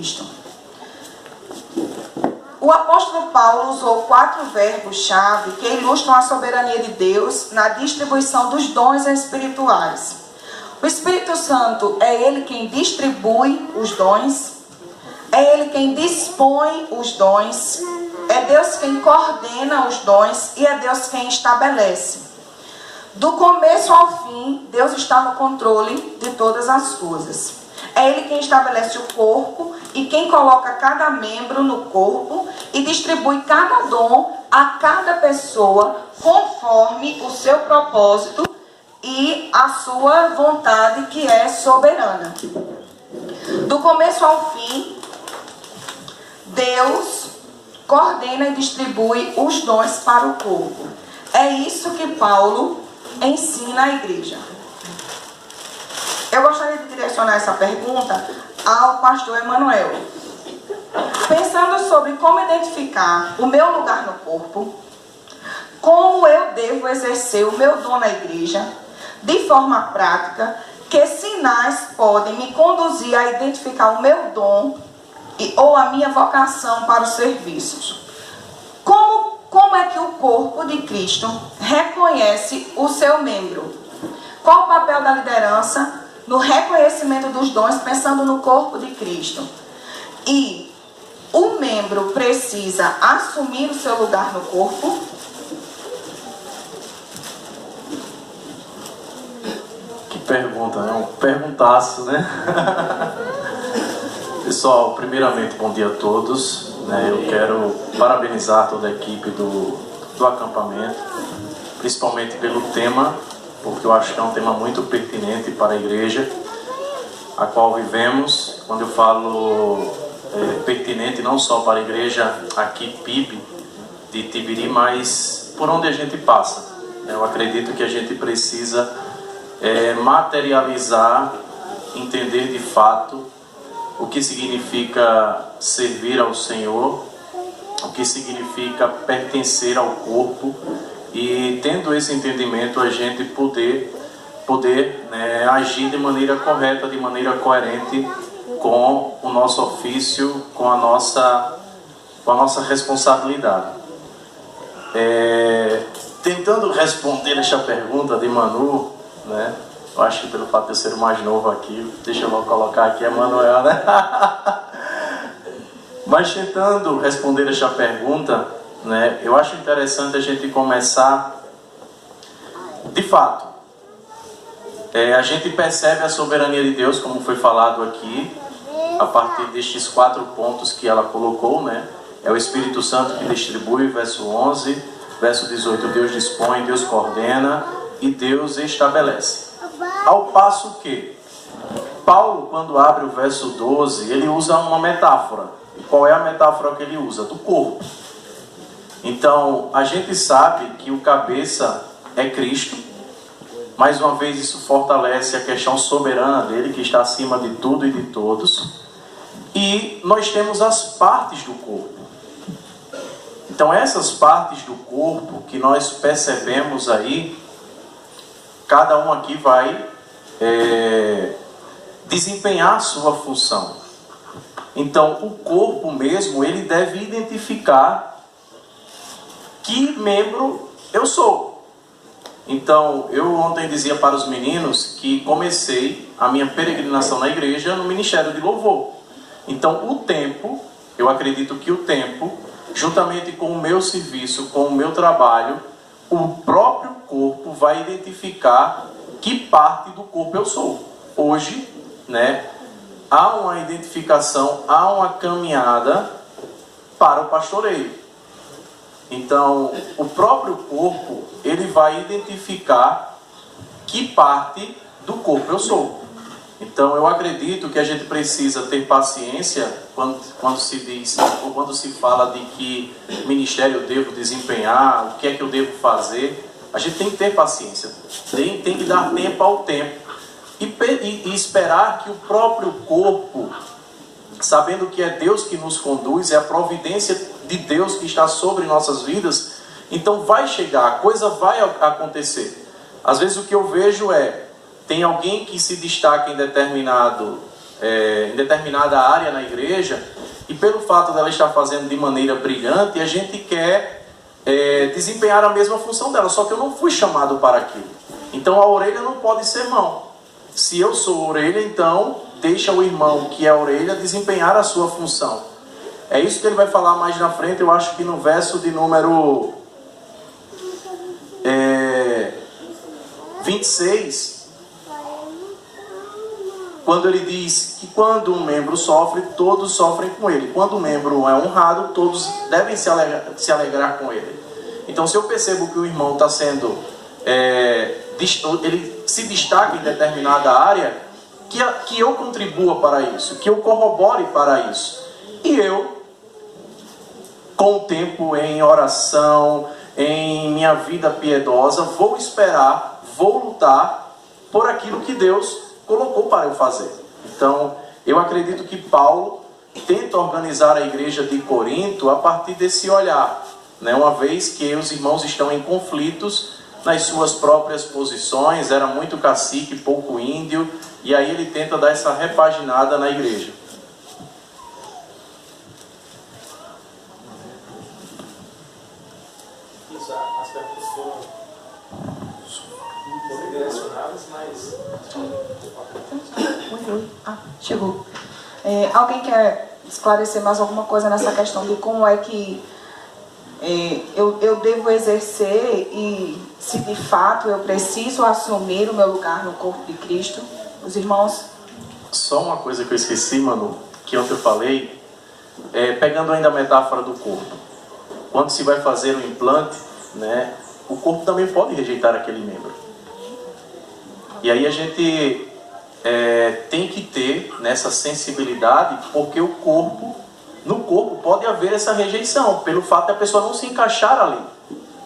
Cristo. O apóstolo Paulo usou 4 verbos-chave que ilustram a soberania de Deus na distribuição dos dons espirituais. O Espírito Santo é Ele quem distribui os dons, é Ele quem dispõe os dons, é Deus quem coordena os dons e é Deus quem estabelece. Do começo ao fim, Deus está no controle de todas as coisas. É Ele quem estabelece o corpo e quem coloca cada membro no corpo e distribui cada dom a cada pessoa conforme o seu propósito e a sua vontade, que é soberana. Do começo ao fim, Deus coordena e distribui os dons para o corpo. É isso que Paulo ensina à igreja. Eu gostaria de direcionar essa pergunta ao pastor Emanuel. Pensando sobre como identificar o meu lugar no corpo, como eu devo exercer o meu dom na igreja, de forma prática, que sinais podem me conduzir a identificar o meu dom ou a minha vocação para os serviços. Como é que o corpo de Cristo reconhece o seu membro? Qual o papel da liderança no reconhecimento dos dons, pensando no corpo de Cristo? E o membro precisa assumir o seu lugar no corpo? Que pergunta, né? Um perguntaço, né? Pessoal, primeiramente, bom dia a todos. Eu quero parabenizar toda a equipe do acampamento, principalmente pelo tema, porque eu acho que é um tema muito pertinente para a igreja a qual vivemos. Quando eu falo pertinente, não só para a igreja aqui, PIB, de Tibiri, mas por onde a gente passa. Eu acredito que a gente precisa materializar, entender de fato o que significa servir ao Senhor, o que significa pertencer ao corpo, e tendo esse entendimento a gente poder agir de maneira correta, de maneira coerente com o nosso ofício, com a nossa responsabilidade. Tentando responder essa pergunta de Manu, né? Eu acho que pelo fato de eu ser o mais novo aqui, deixa eu colocar aqui Emanuel, né? Mas tentando responder essa pergunta, né, eu acho interessante a gente começar, de fato, a gente percebe a soberania de Deus, como foi falado aqui, a partir destes 4 pontos que ela colocou, né? É o Espírito Santo que distribui, verso 11, verso 18, Deus dispõe, Deus coordena e Deus estabelece. Ao passo que Paulo, quando abre o verso 12, ele usa uma metáfora. E qual é a metáfora que ele usa? Do corpo. Então, a gente sabe que o cabeça é Cristo. Mais uma vez, isso fortalece a questão soberana dele, que está acima de tudo e de todos. E nós temos as partes do corpo. Então, essas partes do corpo que nós percebemos aí, cada um aqui vai desempenhar a sua função. Então, o corpo mesmo, ele deve identificar que membro eu sou. Então, eu ontem dizia para os meninos que comecei a minha peregrinação na igreja no ministério de louvor. Então, o tempo, eu acredito que o tempo, juntamente com o meu serviço, com o meu trabalho, o próprio corpo vai identificar que parte do corpo eu sou. Hoje, né, há uma identificação, há uma caminhada para o pastoreio. Então, o próprio corpo, ele vai identificar que parte do corpo eu sou. Então, eu acredito que a gente precisa ter paciência quando se diz, ou quando se fala de que ministério eu devo desempenhar, o que é que eu devo fazer. A gente tem que ter paciência, tem que dar tempo ao tempo e esperar que o próprio corpo, sabendo que é Deus que nos conduz, é a providência de Deus que está sobre nossas vidas, então vai chegar, a coisa vai acontecer. Às vezes o que eu vejo tem alguém que se destaca em determinado em determinada área na igreja, e pelo fato dela estar fazendo de maneira brilhante, a gente quer desempenhar a mesma função dela, só que eu não fui chamado para aquilo. Então a orelha não pode ser mão. Se eu sou orelha, então deixa o irmão que é a orelha desempenhar a sua função. É isso que ele vai falar mais na frente, eu acho que no verso de número 26, quando ele diz que quando um membro sofre, todos sofrem com ele. Quando um membro é honrado, todos devem se alegrar com ele. Então, se eu percebo que o irmão está sendo, ele se destaca em determinada área, que eu contribua para isso, que eu corrobore para isso. E eu, com o tempo em oração, em minha vida piedosa, vou esperar, vou lutar por aquilo que Deus colocou para eu fazer. Então, eu acredito que Paulo tenta organizar a igreja de Corinto a partir desse olhar, né? Uma vez que os irmãos estão em conflitos nas suas próprias posições, era muito cacique, pouco índio, e aí ele tenta dar essa repaginada na igreja. As perguntas foram direcionadas, mas... Chegou. Alguém quer esclarecer mais alguma coisa nessa questão de como é que eu devo exercer e se de fato eu preciso assumir o meu lugar no corpo de Cristo? Os irmãos? Só uma coisa que eu esqueci, Manu, que ontem eu falei, pegando ainda a metáfora do corpo. Quando se vai fazer um implante, né, o corpo também pode rejeitar aquele membro. E aí a gente tem que ter nessa sensibilidade, porque no corpo pode haver essa rejeição, pelo fato da pessoa não se encaixar ali.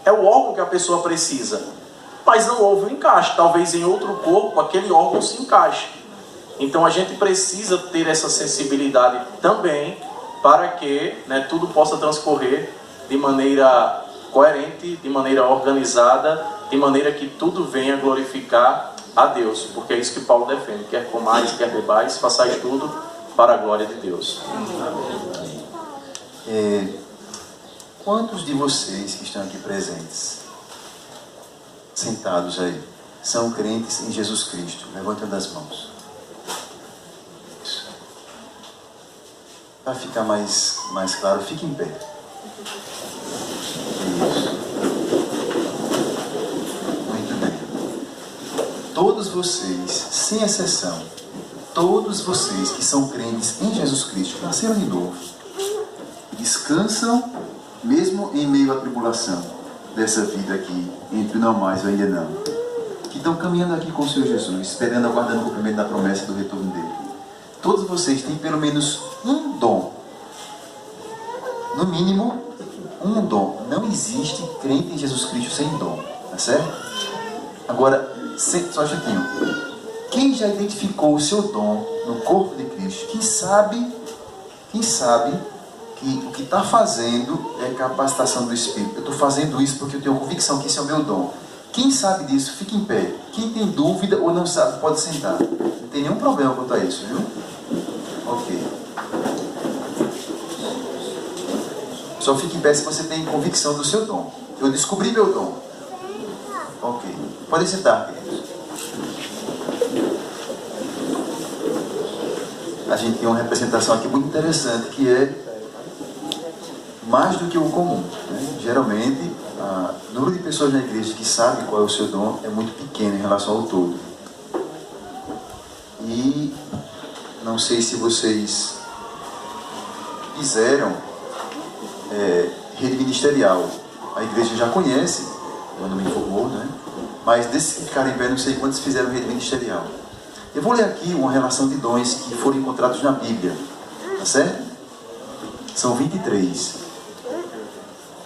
É o órgão que a pessoa precisa, mas não houve um encaixe. Talvez em outro corpo aquele órgão se encaixe. Então a gente precisa ter essa sensibilidade também, para que, né, tudo possa transcorrer de maneira coerente, de maneira organizada, de maneira que tudo venha glorificar a Deus, porque é isso que Paulo defende: quer comais, quer bebais, façais tudo para a glória de Deus. Quantos de vocês que estão aqui presentes, sentados aí, são crentes em Jesus Cristo? Levantando as mãos. Para ficar mais claro, fique em pé. Isso. Muito bem. Todos vocês, sem exceção, todos vocês que são crentes em Jesus Cristo, nasceram de novo, descansam mesmo em meio à tribulação dessa vida aqui, entre não mais ou ainda não, que estão caminhando aqui com o Senhor Jesus, esperando, aguardando o cumprimento da promessa do retorno dele. Todos vocês têm pelo menos um dom, no mínimo um dom. Não existe crente em Jesus Cristo sem dom, tá certo? Agora, só um instantinho. Quem já identificou o seu dom no corpo de Cristo? Quem sabe que o que está fazendo é capacitação do Espírito? Eu estou fazendo isso porque eu tenho convicção que esse é o meu dom. Quem sabe disso, fique em pé. Quem tem dúvida ou não sabe, pode sentar. Não tem nenhum problema quanto a isso, viu? Ok. Só fique em pé se você tem convicção do seu dom. Eu descobri meu dom. Ok. Podem sentar, queridos. A gente tem uma representação aqui muito interessante, que é mais do que o comum, né? Geralmente, o número de pessoas na igreja que sabem qual é o seu dom é muito pequeno em relação ao todo. E não sei se vocês fizeram rede ministerial. A igreja já conhece, quando me informou, né? Mas desses que ficaram em pé, não sei quantos fizeram rede ministerial. Eu vou ler aqui uma relação de dons que foram encontrados na Bíblia, tá certo? São 23.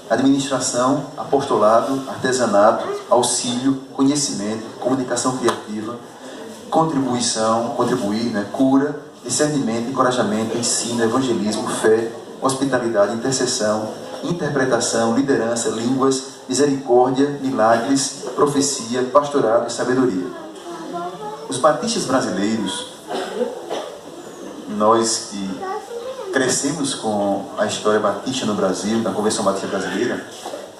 Administração, apostolado, artesanato, auxílio, conhecimento, comunicação criativa, contribuir, né? Cura, discernimento, encorajamento, ensino, evangelismo, fé, hospitalidade, intercessão, interpretação, liderança, línguas, misericórdia, milagres, profecia, pastorado e sabedoria. Os batistas brasileiros nós que crescemos com a história batista no Brasil, na Convenção Batista Brasileira,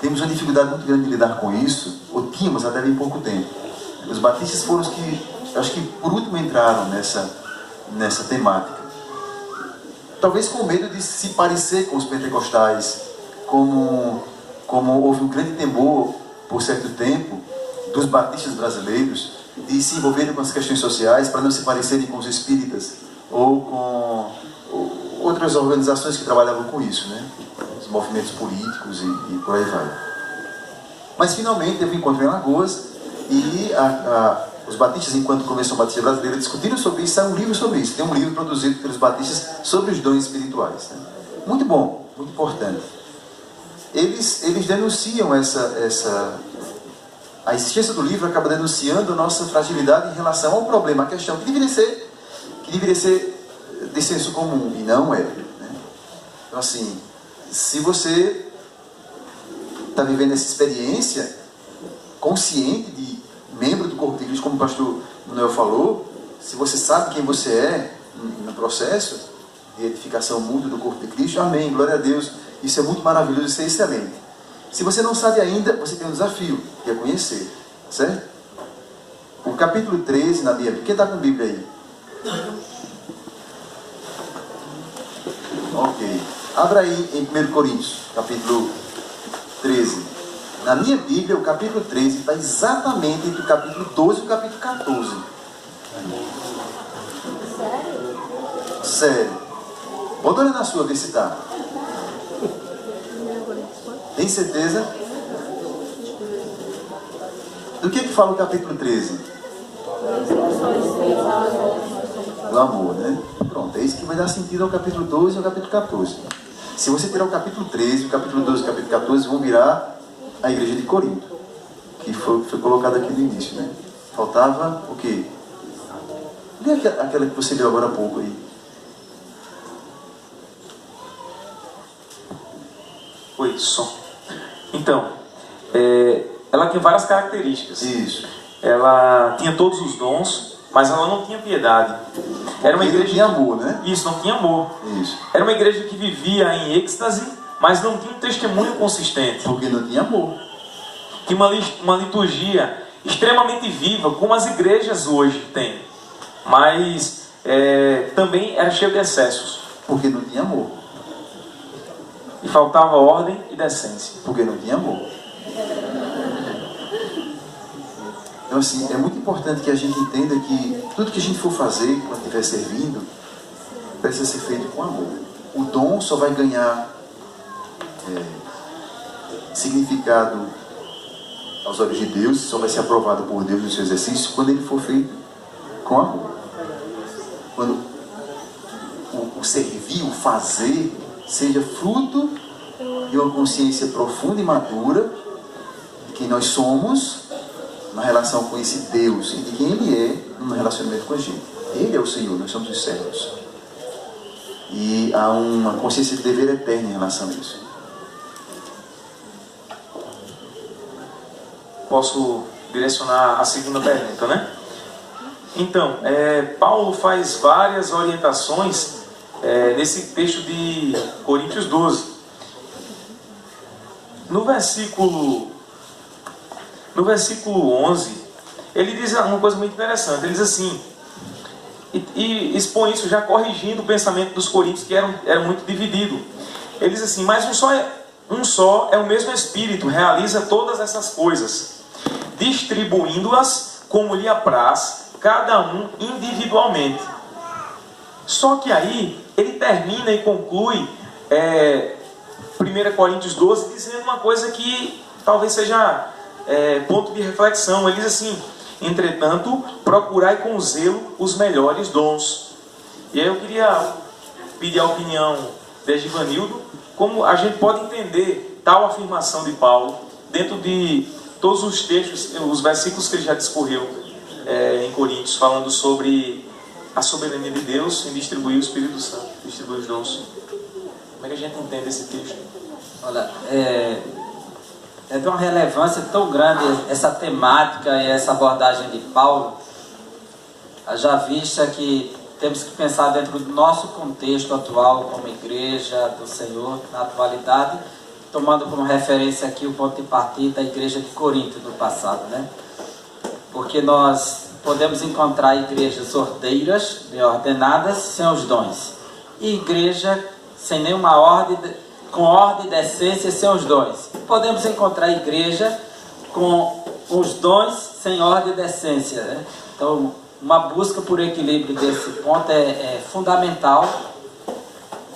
temos uma dificuldade muito grande de lidar com isso, ou tínhamos até bem pouco tempo. Os batistas foram os que, acho que por último, entraram nessa temática. Talvez com medo de se parecer com os pentecostais, como houve um grande temor, por certo tempo, dos batistas brasileiros, de se envolverem com as questões sociais para não se parecerem com os espíritas, ou com outras organizações que trabalhavam com isso, né? Os movimentos políticos e por aí vai. Mas finalmente teve um encontro em Alagoas e os batistas, enquanto Convenção Batista Brasileira, discutiram sobre isso. Saiu um livro sobre isso. Tem um livro produzido pelos batistas sobre os dons espirituais, né? Muito bom, muito importante. Eles denunciam a existência do livro acaba denunciando a nossa fragilidade em relação ao problema, a questão que deveria ser de senso comum, e não é, né? Então, assim, se você está vivendo essa experiência consciente de membro do corpo de Cristo, como o pastor Manuel falou, se você sabe quem você é no processo de edificação mútua do corpo de Cristo, amém, glória a Deus, isso é muito maravilhoso, isso é excelente. Se você não sabe ainda, você tem um desafio, que é conhecer, certo? O capítulo 13 na Bíblia, quem está com a Bíblia aí? Ok. Abra aí em 1 Coríntios, capítulo 13. Na minha Bíblia, o capítulo 13 está exatamente entre o capítulo 12 e o capítulo 14. Sério? Bota olhar na sua, ver se está. Tem certeza? Do que fala o capítulo 13? Do amor, né? Pronto, é isso que vai dar sentido ao capítulo 12 e ao capítulo 14. Se você tirar o capítulo 13, o capítulo 12 e o capítulo 14, vão virar a igreja de Corinto, que foi colocado aqui no início, né? Faltava o quê? Lê aquela que você leu agora há pouco aí. Oi, som. Então, ela tinha várias características. Isso. Ela tinha todos os dons, mas ela não tinha piedade. Era uma igreja não tinha amor, né? Isso, não tinha amor. Isso. Era uma igreja que vivia em êxtase, mas não tinha um testemunho consistente. Porque não tinha amor. Tinha uma liturgia extremamente viva, como as igrejas hoje têm. Mas também era cheio de excessos. Porque não tinha amor. E faltava ordem e decência. Porque não tinha amor. Então, assim, é muito importante que a gente entenda que tudo que a gente for fazer quando estiver servindo precisa ser feito com amor. O dom só vai ganhar significado aos olhos de Deus, só vai ser aprovado por Deus no seu exercício quando ele for feito com amor. Quando o servir, o fazer, seja fruto de uma consciência profunda e madura de quem nós somos na relação com esse Deus e de quem Ele é no relacionamento com a gente. Ele é o Senhor, nós somos os servos. E há uma consciência de dever eterno em relação a isso. Posso direcionar a segunda pergunta, né? Então, Paulo faz várias orientações nesse texto de Coríntios 12. No versículo 11, ele diz uma coisa muito interessante. Ele diz assim, e expõe isso já corrigindo o pensamento dos coríntios, que era muito dividido. Ele diz assim, mas um só é o mesmo Espírito, realiza todas essas coisas, distribuindo-as como lhe apraz, cada um individualmente. Só que aí ele termina e conclui 1 Coríntios 12 dizendo uma coisa que talvez seja ponto de reflexão. Ele diz assim, entretanto, procurai com zelo os melhores dons. E aí eu queria pedir a opinião de Givanildo, como a gente pode entender tal afirmação de Paulo dentro de todos os textos, os versículos que ele já discorreu em Coríntios, falando sobre a soberania de Deus em distribuir o Espírito Santo, distribuir os dons. Como é que a gente entende esse texto? Olha, é de uma relevância tão grande essa temática e essa abordagem de Paulo, já vista que temos que pensar dentro do nosso contexto atual, como igreja do Senhor, na atualidade, tomando como referência aqui o ponto de partida da igreja de Corinto do passado, né? Porque nós podemos encontrar igrejas ordeiras, bem ordenadas, sem os dons, e igreja sem nenhuma ordem, com ordem e decência, sem os dons. Podemos encontrar igreja com os dons sem ordem e decência, né? Então, uma busca por equilíbrio desse ponto é fundamental.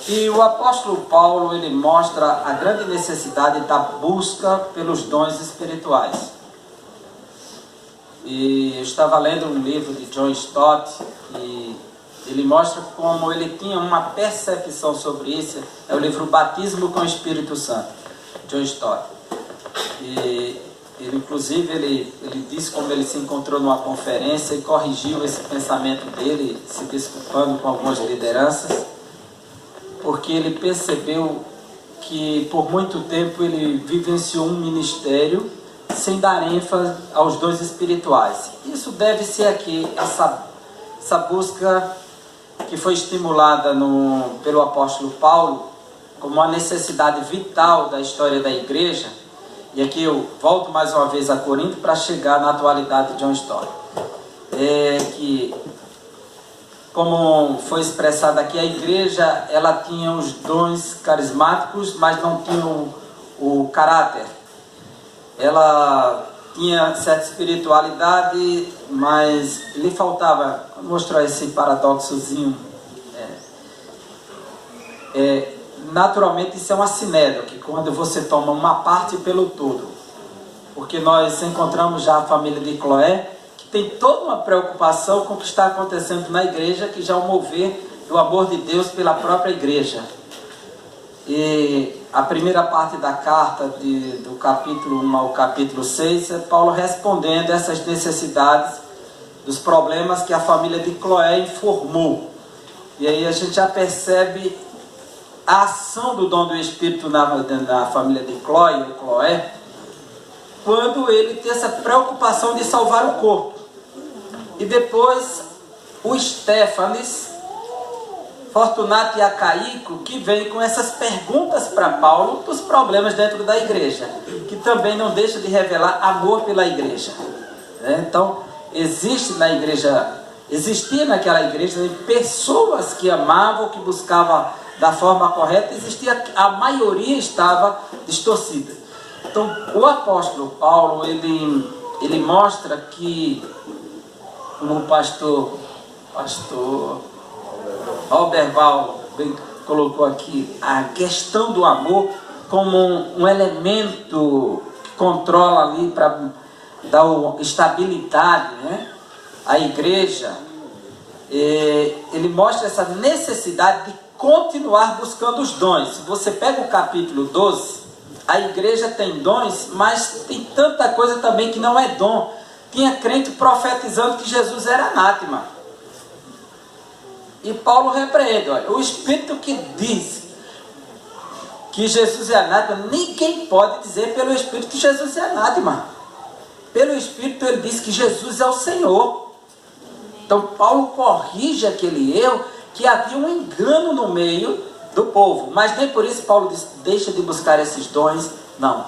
E o apóstolo Paulo, ele mostra a grande necessidade da busca pelos dons espirituais. E eu estava lendo um livro de John Stott, e ele mostra como ele tinha uma percepção sobre isso. É o livro Batismo com o Espírito Santo, John Stott. E ele, inclusive, ele disse como ele se encontrou numa conferência e corrigiu esse pensamento dele, se desculpando com algumas lideranças, porque ele percebeu que por muito tempo ele vivenciou um ministério sem dar ênfase aos dons espirituais. Isso deve ser aqui, essa busca que foi estimulada pelo apóstolo Paulo como uma necessidade vital da história da igreja. E aqui eu volto mais uma vez a Corinto para chegar na atualidade de John Stott. Que, como foi expressado aqui, a igreja ela tinha os dons carismáticos, mas não tinha o caráter. Ela tinha certa espiritualidade, mas lhe faltava. Vou mostrar esse paradoxozinho. Naturalmente isso é uma sinédrica, quando você toma uma parte pelo todo. Porque nós encontramos já a família de Cloé, que tem toda uma preocupação com o que está acontecendo na igreja, que já é o mover do amor de Deus pela própria igreja. E a primeira parte da carta, do capítulo 1 ao capítulo 6, é Paulo respondendo essas necessidades, dos problemas que a família de Cloé informou. E aí a gente já percebe a ação do dom do Espírito na família de Cloé, quando ele tem essa preocupação de salvar o corpo. E depois o Estéfanes, Fortunato e Acaico, que vem com essas perguntas para Paulo dos problemas dentro da igreja, que também não deixa de revelar amor pela igreja. Então, existia naquela igreja pessoas que amavam, que buscavam da forma correta, a maioria estava distorcida. Então, o apóstolo Paulo, ele mostra que, como o pastor Alberval bem colocou aqui, a questão do amor como um elemento que controla ali para dar estabilidade, né, à igreja. Ele mostra essa necessidade de continuar buscando os dons. Se você pega o capítulo 12, a igreja tem dons, mas tem tanta coisa também que não é dom. Tinha crente profetizando que Jesus era anátema. E Paulo repreende, olha, o Espírito que diz que Jesus é anátema, ninguém pode dizer pelo Espírito que Jesus é anátema. Pelo Espírito ele diz que Jesus é o Senhor. Então Paulo corrige aquele erro, que havia um engano no meio do povo, mas nem por isso Paulo deixa de buscar esses dons, não.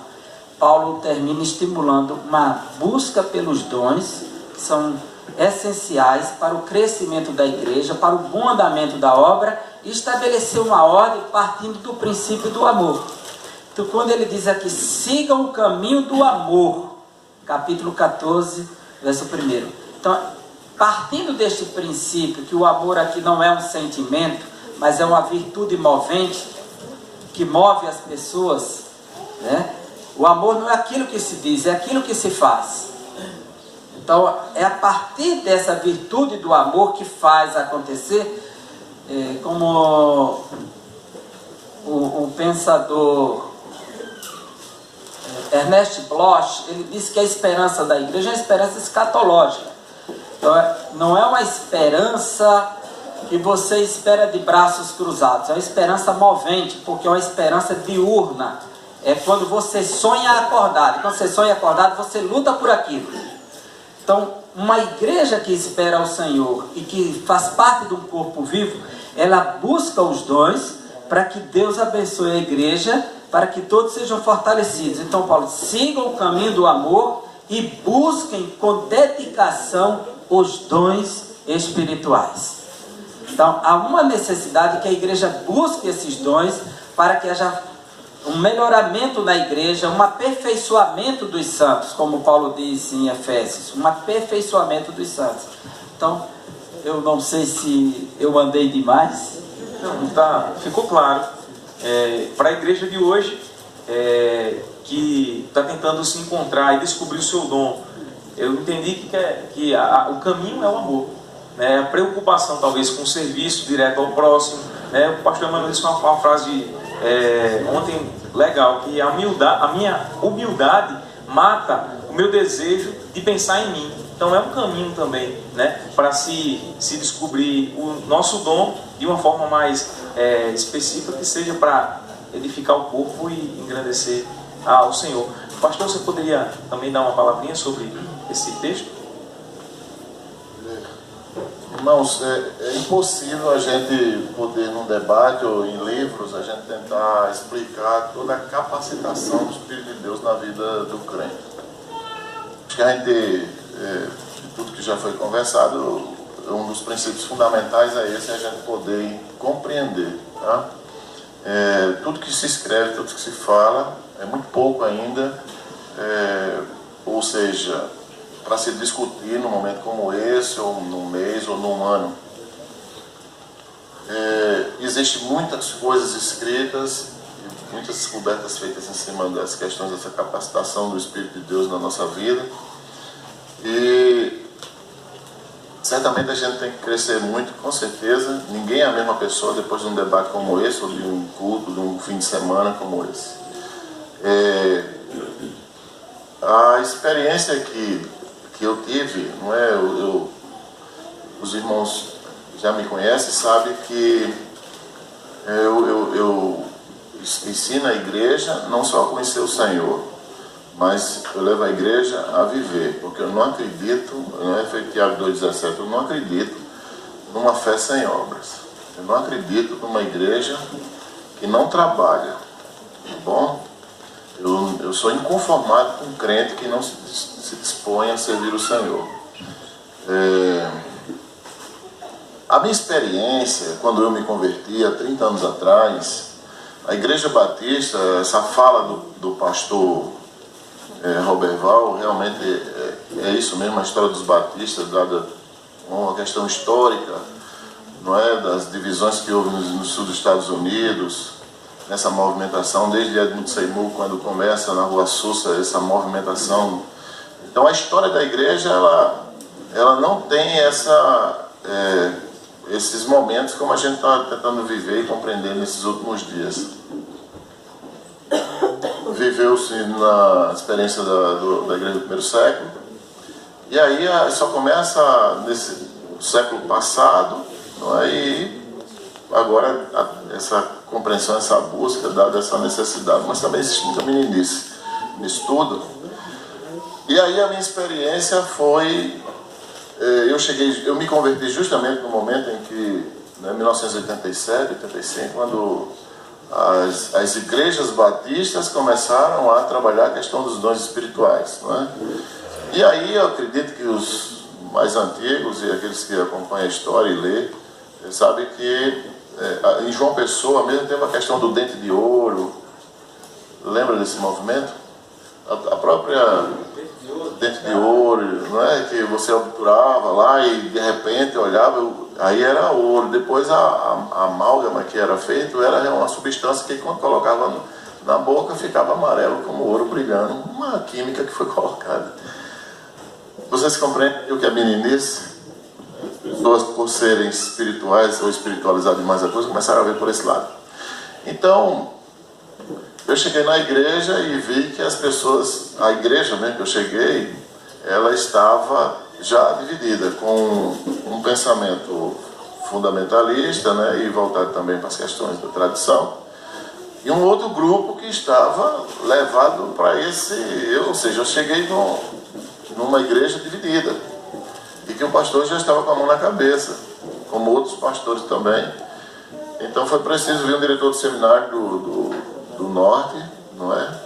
Paulo termina estimulando uma busca pelos dons, que são essenciais para o crescimento da igreja, para o bom andamento da obra, e estabelecer uma ordem partindo do princípio do amor. Então, quando ele diz aqui, sigam o caminho do amor, capítulo 14, verso 1. Então, partindo deste princípio, que o amor aqui não é um sentimento, mas é uma virtude movente, que move as pessoas, né? O amor não é aquilo que se diz, é aquilo que se faz. Então, é a partir dessa virtude do amor que faz acontecer, como o pensador Ernest Bloch, ele disse que a esperança da igreja é uma esperança escatológica. Então, não é uma esperança que você espera de braços cruzados, é uma esperança movente, porque é uma esperança diurna. É quando você sonha acordado. E quando você sonha acordado, você luta por aquilo. Então, uma igreja que espera ao Senhor e que faz parte de um corpo vivo, ela busca os dons para que Deus abençoe a igreja, para que todos sejam fortalecidos. Então, Paulo, sigam o caminho do amor e busquem com dedicação os dons espirituais. Então, há uma necessidade que a igreja busque esses dons para que haja um melhoramento na igreja, um aperfeiçoamento dos santos, como Paulo diz em Efésios, um aperfeiçoamento dos santos. Então, eu não sei se eu andei demais. Não, tá, ficou claro. Para a igreja de hoje, que está tentando se encontrar e descobrir o seu dom, eu entendi que o caminho é o amor, né? A preocupação talvez com o serviço direto ao próximo, né? O pastor Emmanuel disse uma frase ontem legal, que a minha humildade mata o meu desejo de pensar em mim. Então é um caminho também, né, para se descobrir o nosso dom de uma forma mais específica, que seja para edificar o corpo e engrandecer ao Senhor. Pastor, você poderia também dar uma palavrinha sobre esse texto? Irmãos, é impossível a gente poder, num debate ou em livros, a gente tentar explicar toda a capacitação do Espírito de Deus na vida do crente. Acho que a gente, de tudo que já foi conversado, um dos princípios fundamentais é esse, a gente poder compreender, tá? Tudo que se escreve, tudo que se fala, é muito pouco ainda, ou seja, para se discutir num momento como esse, ou num mês, ou num ano. Existem muitas coisas escritas, muitas descobertas feitas em cima das questões dessa capacitação do Espírito de Deus na nossa vida. E certamente a gente tem que crescer muito, com certeza. Ninguém é a mesma pessoa depois de um debate como esse, ou de um culto, de um fim de semana como esse. A experiência que eu tive, não é? Os irmãos já me conhecem, sabem que eu ensino a igreja não só a conhecer o Senhor, mas eu levo a igreja a viver, porque eu não acredito, não é feito Tiago 2,17, eu não acredito numa fé sem obras. Eu não acredito numa igreja que não trabalha, tá bom? Eu sou inconformado com um crente que não se dispõe a servir o Senhor. A minha experiência, quando eu me converti há 30 anos atrás, a Igreja Batista, essa fala do pastor Roberval, realmente é isso mesmo, a história dos batistas, dada uma questão histórica, não é, das divisões que houve no sul dos Estados Unidos, nessa movimentação, desde Edmund Seymour, quando começa na Rua Sussa, essa movimentação. Então a história da igreja, ela não tem esses momentos como a gente está tentando viver e compreender nesses últimos dias. Viveu-se na experiência da igreja do primeiro século, e aí só começa nesse século passado, não é? E agora essa compreensão, essa busca, dada essa necessidade, mas também existe muita meninice nisso tudo. E aí a minha experiência foi, eu me converti justamente no momento em que, em 1987, 85, quando as igrejas batistas começaram a trabalhar a questão dos dons espirituais, não é? E aí eu acredito que os mais antigos e aqueles que acompanham a história e lê, sabem que em João Pessoa mesmo teve a questão do dente de ouro. Lembra desse movimento? A própria dente de ouro, não é? Que você obturava lá e de repente olhava, aí era ouro. Depois a amálgama que era feito era uma substância que quando colocava na boca ficava amarelo como ouro brilhando. Uma química que foi colocada. Vocês compreendem o que é meninice? Pessoas, por serem espirituais ou espiritualizadas demais a coisa, começaram a ver por esse lado. Então, eu cheguei na igreja e vi que as pessoas, a igreja mesmo que eu cheguei, ela estava já dividida, com um pensamento fundamentalista, né, e voltado também para as questões da tradição, e um outro grupo que estava levado para ou seja, eu cheguei numa igreja dividida. E que o pastor já estava com a mão na cabeça, como outros pastores também. Então foi preciso vir um diretor do seminário do norte, não é?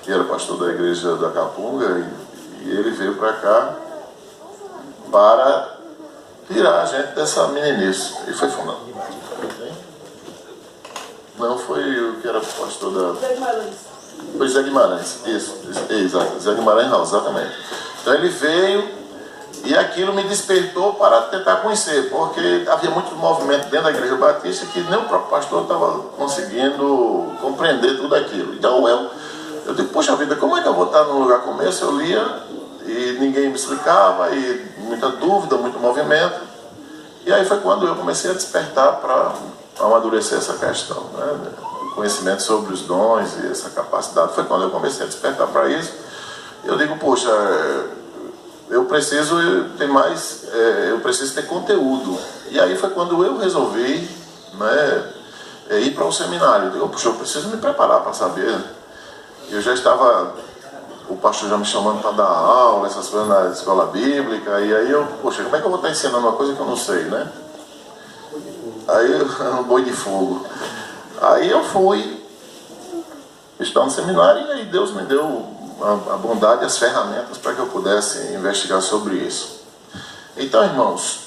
Que era pastor da igreja da Capunga, e ele veio para cá para tirar a gente dessa meninice. E foi fundado. Não, foi o que era pastor da... Foi Zé Guimarães, isso, exato, Zé Guimarães não, exatamente. Então ele veio e aquilo me despertou para tentar conhecer, porque havia muito movimento dentro da igreja batista que nem o próprio pastor estava conseguindo compreender tudo aquilo. Então eu digo, poxa vida, como é que eu vou estar num lugar como esse? Eu lia e ninguém me explicava, e muita dúvida, muito movimento. E aí foi quando eu comecei a despertar para amadurecer essa questão, né? O conhecimento sobre os dons e essa capacidade. Foi quando eu comecei a despertar para isso. Eu digo, poxa, eu preciso ter mais, eu preciso ter conteúdo. E aí foi quando eu resolvi, né, ir para o seminário. Eu digo, poxa, eu preciso me preparar para saber. Eu já estava, o pastor já me chamando para dar aula, essas coisas na escola bíblica, e aí eu, poxa, como é que eu vou estar ensinando uma coisa que eu não sei, né? Aí um boi de fogo. Aí eu fui estudar no seminário, e aí Deus me deu a bondade e as ferramentas para que eu pudesse investigar sobre isso. Então, irmãos,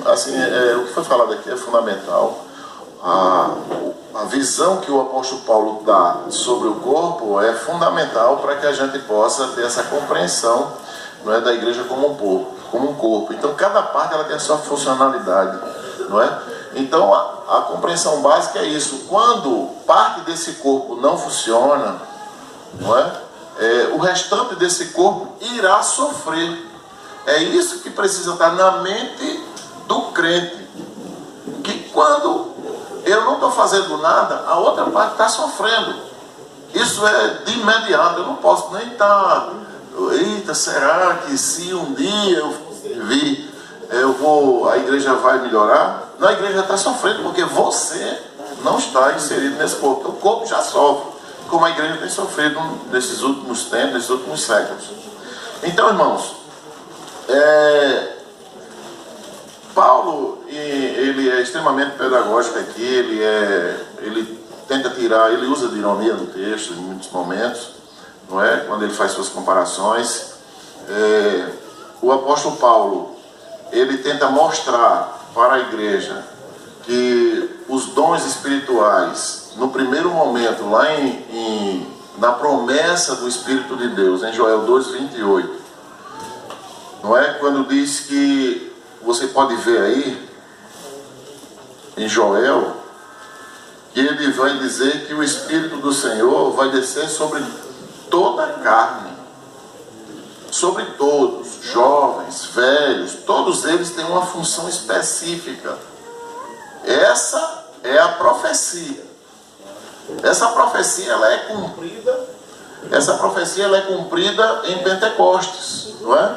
assim, o que foi falado aqui é fundamental. A visão que o apóstolo Paulo dá sobre o corpo é fundamental para que a gente possa ter essa compreensão, não é, da igreja como um corpo. Então, cada parte ela tem a sua funcionalidade, não é? Então, a compreensão básica é isso. Quando parte desse corpo não funciona, não é? O restante desse corpo irá sofrer. É isso que precisa estar na mente do crente. Que quando eu não estou fazendo nada, a outra parte está sofrendo. Isso é de imediato. Eu não posso nem estar... Eita, será que se um dia eu vir, a igreja vai melhorar? Não, a igreja está sofrendo porque você não está inserido nesse corpo. O corpo já sofre, como a igreja tem sofrido nesses últimos tempos, nesses últimos séculos. Então, irmãos, Paulo, ele é extremamente pedagógico aqui, ele tenta tirar, ele usa de ironia no texto em muitos momentos, não é? Quando ele faz suas comparações. O apóstolo Paulo, ele tenta mostrar para a igreja que os dons espirituais, no primeiro momento, lá na promessa do Espírito de Deus, em Joel 2:28, não é? Quando diz que, você pode ver aí, em Joel, que ele vai dizer que o Espírito do Senhor vai descer sobre toda a carne, sobre todos, jovens, velhos, todos eles têm uma função específica. Essa é a profecia. Essa profecia ela é cumprida em Pentecostes, não é?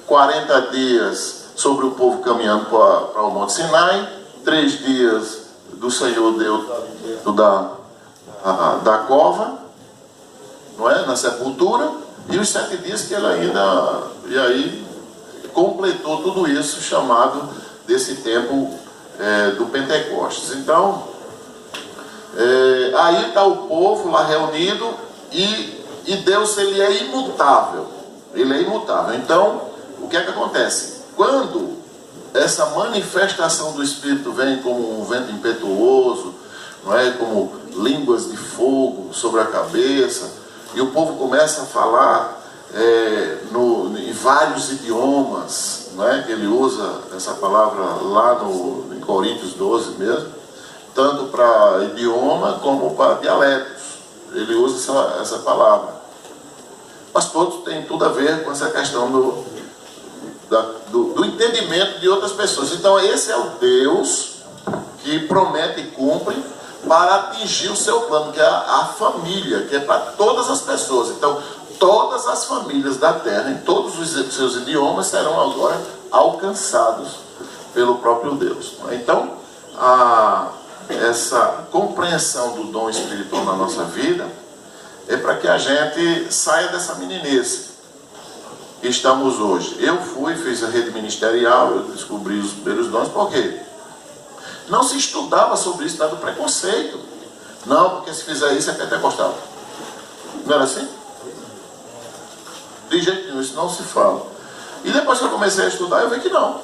40 dias sobre o povo caminhando para o Monte Sinai, 3 dias do Senhor dentro da cova, não é? Na sepultura, e os 7 dias que ele ainda, e aí completou tudo isso, chamado desse tempo do Pentecostes. Então, aí está o povo lá reunido, e Deus, ele é imutável. Ele é imutável. Então, o que é que acontece? Quando essa manifestação do Espírito vem como um vento impetuoso, não é? Como línguas de fogo sobre a cabeça, e o povo começa a falar em vários idiomas, não é? Ele usa essa palavra lá em Coríntios 12 mesmo, tanto para idioma como para dialetos. Ele usa essa palavra. Mas todos têm tudo a ver com essa questão do entendimento de outras pessoas. Então esse é o Deus que promete e cumpre para atingir o seu plano, que é a família, que é para todas as pessoas. Então todas as famílias da terra, em todos os seus idiomas, serão agora alcançados pelo próprio Deus. Então essa compreensão do dom espiritual na nossa vida é para que a gente saia dessa meninice que estamos hoje. Eu fiz a rede ministerial, eu descobri os primeiros dons, por quê? Não se estudava sobre isso, dado preconceito. Não, porque se fizer isso é pentecostal. Não era assim? De jeito nenhum, isso não se fala. E depois que eu comecei a estudar, eu vi que não.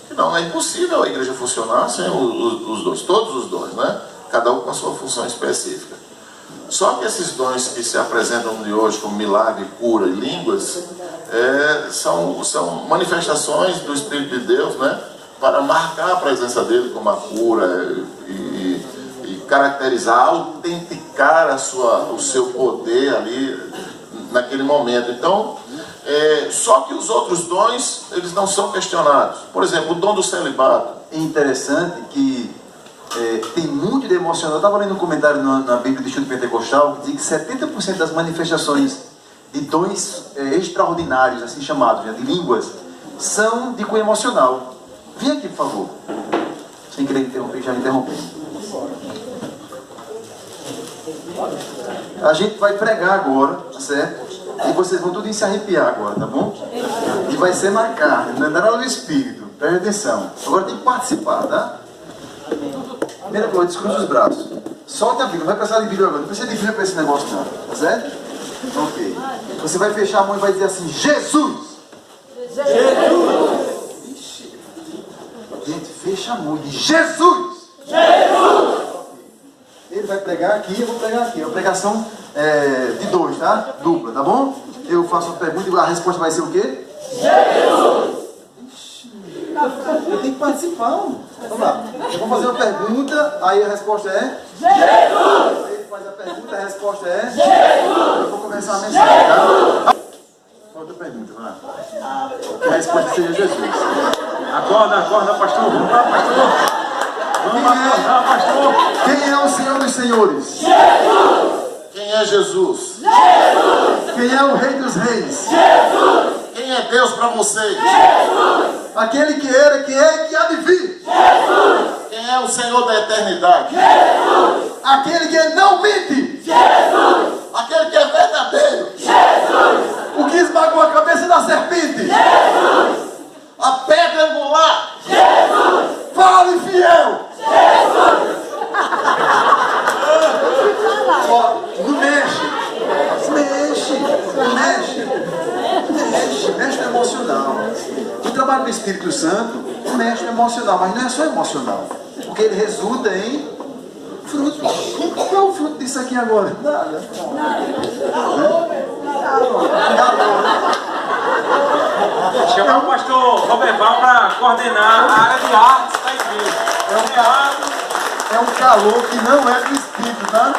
Que não, é impossível a igreja funcionar sem os dons, todos os dons, né? Cada um com a sua função específica. Só que esses dons que se apresentam de hoje como milagre, cura e línguas, são manifestações do Espírito de Deus, né? Para marcar a presença dele como a cura e caracterizar, autenticar o seu poder ali naquele momento. Então, só que os outros dons, eles não são questionados. Por exemplo, o dom do celibato. É interessante que tem muito de emocional. Eu estava lendo um comentário na Bíblia do Instituto Pentecostal que diz que 70% das manifestações de dons extraordinários, assim chamados, de línguas, são de cunho emocional. Vem aqui, por favor. Sem querer interromper, já me interrompendo. A gente vai pregar agora, tá certo? E vocês vão tudo se arrepiar agora, tá bom? E vai ser na carne, não é nada do Espírito. Preste atenção. Agora tem que participar, tá? Primeira coisa, descruza os braços. Solta a Bíblia, não vai precisar de Bíblia agora. Não precisa de Bíblia para esse negócio não, tá certo? Ok. Você vai fechar a mão e vai dizer assim, Jesus! Jesus! Ixi. Gente, fecha a mão e diz, Jesus! Jesus! Ele vai pregar aqui, eu vou pregar aqui. É uma pregação de dois, tá? Dupla, tá bom? Eu faço a pergunta e a resposta vai ser o quê? Jesus! Ixi, eu tenho que participar. Vamos lá. Eu vou fazer uma pergunta, aí a resposta é? Jesus! Aí ele faz a pergunta, a resposta é? Jesus! Eu vou começar a mensagem, tá? Outra pergunta, vai lá. Que a resposta seja Jesus. Acorda, pastor. Vamos lá, pastor. Vamos acordar, pastor. Quem é o Senhor dos Senhores? Jesus! Quem é Jesus? Jesus! Quem é o Rei dos Reis? Jesus! Quem é Deus para vocês? Jesus! Aquele que era, que é e que há de vir? Jesus! Quem é o Senhor da eternidade? Jesus! Aquele que não mente? Jesus! Aquele que é verdadeiro? Jesus! O que esmagou a cabeça da serpente? Jesus! A pedra angular? Jesus! Fale fiel! Jesus! Não mexe, mexe no emocional. O trabalho do Espírito Santo mexe no emocional, mas não é só emocional, porque ele resulta em fruto. Qual é o fruto disso aqui agora? Nada. Chamar o pastor Roberval para coordenar a área de artes da igreja. É um calor que não é do Espírito, tá?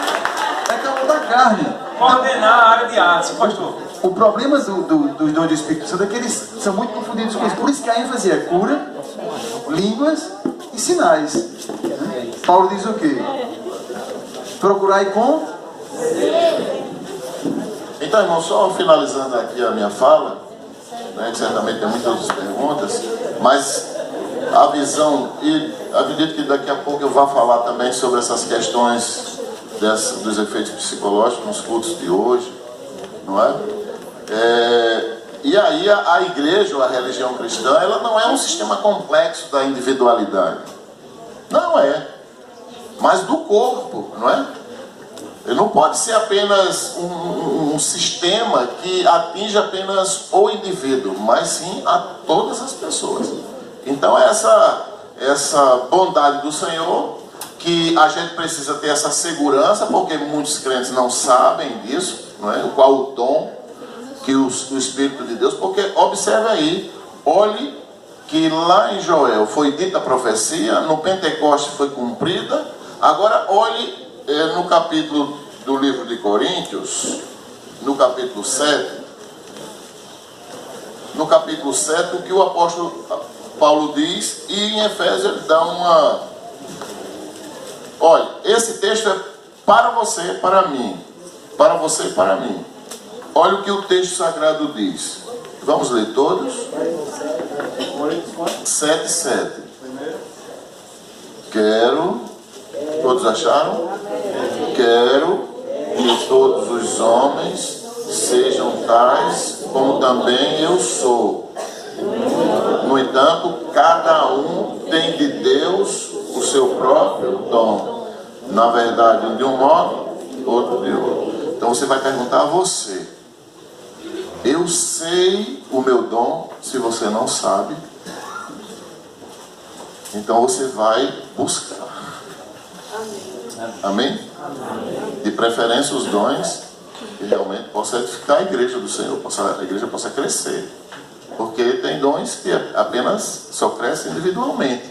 É calor da carne. Coordenar a área de artes, pastor. O problema dos dons do Espírito Santo é que eles são muito confundidos com isso. Por isso que a ênfase é cura, línguas e sinais. Paulo diz o quê? Procurai com... Então, irmão, só finalizando aqui a minha fala, né, que certamente tem muitas outras perguntas, mas a visão, e acredito que daqui a pouco eu vou falar também sobre essas questões dos efeitos psicológicos nos cultos de hoje, não é? E aí a igreja, ou a religião cristã, ela não é um sistema complexo da individualidade. Não é. Mas do corpo, não é? Ele não pode ser apenas um sistema que atinge apenas o indivíduo, mas sim a todas as pessoas. Então essa bondade do Senhor, que a gente precisa ter essa segurança, porque muitos crentes não sabem disso, não é? Qual o dom que o Espírito de Deus, porque observe aí, olhe que lá em Joel foi dita a profecia, no Pentecoste foi cumprida. Agora olhe no capítulo do livro de Coríntios, no capítulo 7, o que o apóstolo Paulo diz, e em Efésios ele dá uma... Olha, esse texto é para você e para mim. Para você e para mim. Olha o que o texto sagrado diz. Vamos ler todos? 7:7. Quero... Todos acharam? Quero que todos os homens sejam tais como também eu sou. No entanto, cada um tem de Deus o seu próprio dom. Na verdade, um de um modo, outro de outro. Então você vai perguntar a você: eu sei o meu dom? Se você não sabe, então você vai buscar. Amém? De preferência os dons que realmente possa edificar a igreja do Senhor, a igreja possa crescer. Porque tem dons que apenas só crescem individualmente.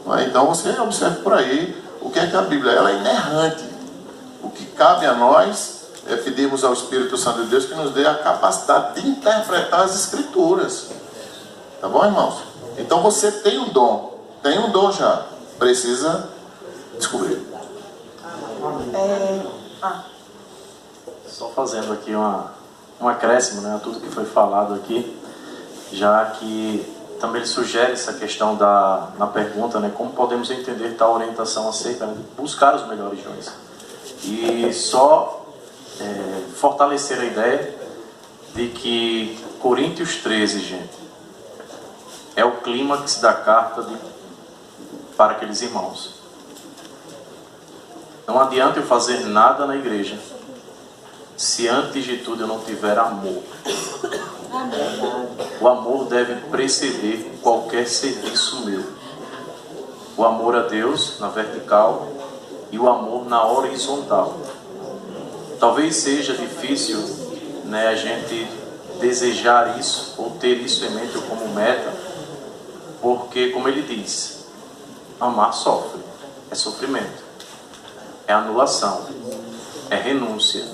Não é? Então você observa por aí o que é que a Bíblia, ela é inerrante. O que cabe a nós é pedirmos ao Espírito Santo de Deus que nos dê a capacidade de interpretar as Escrituras. Tá bom, irmãos? Então você tem um dom já, precisa descobrir. Só fazendo aqui um acréscimo, né, a tudo que foi falado aqui, já que também ele sugere essa questão na pergunta, né, como podemos entender tal orientação acerca de buscar os melhores dons. E só fortalecer a ideia de que Coríntios 13, gente, é o clímax da carta para aqueles irmãos. Não adianta eu fazer nada na igreja se antes de tudo eu não tiver amor. O amor deve preceder qualquer serviço meu. O amor a Deus na vertical e o amor na horizontal. Talvez seja difícil, né, a gente desejar isso ou ter isso em mente ou como meta, porque, como ele diz, amar sofre, é sofrimento, é anulação, é renúncia.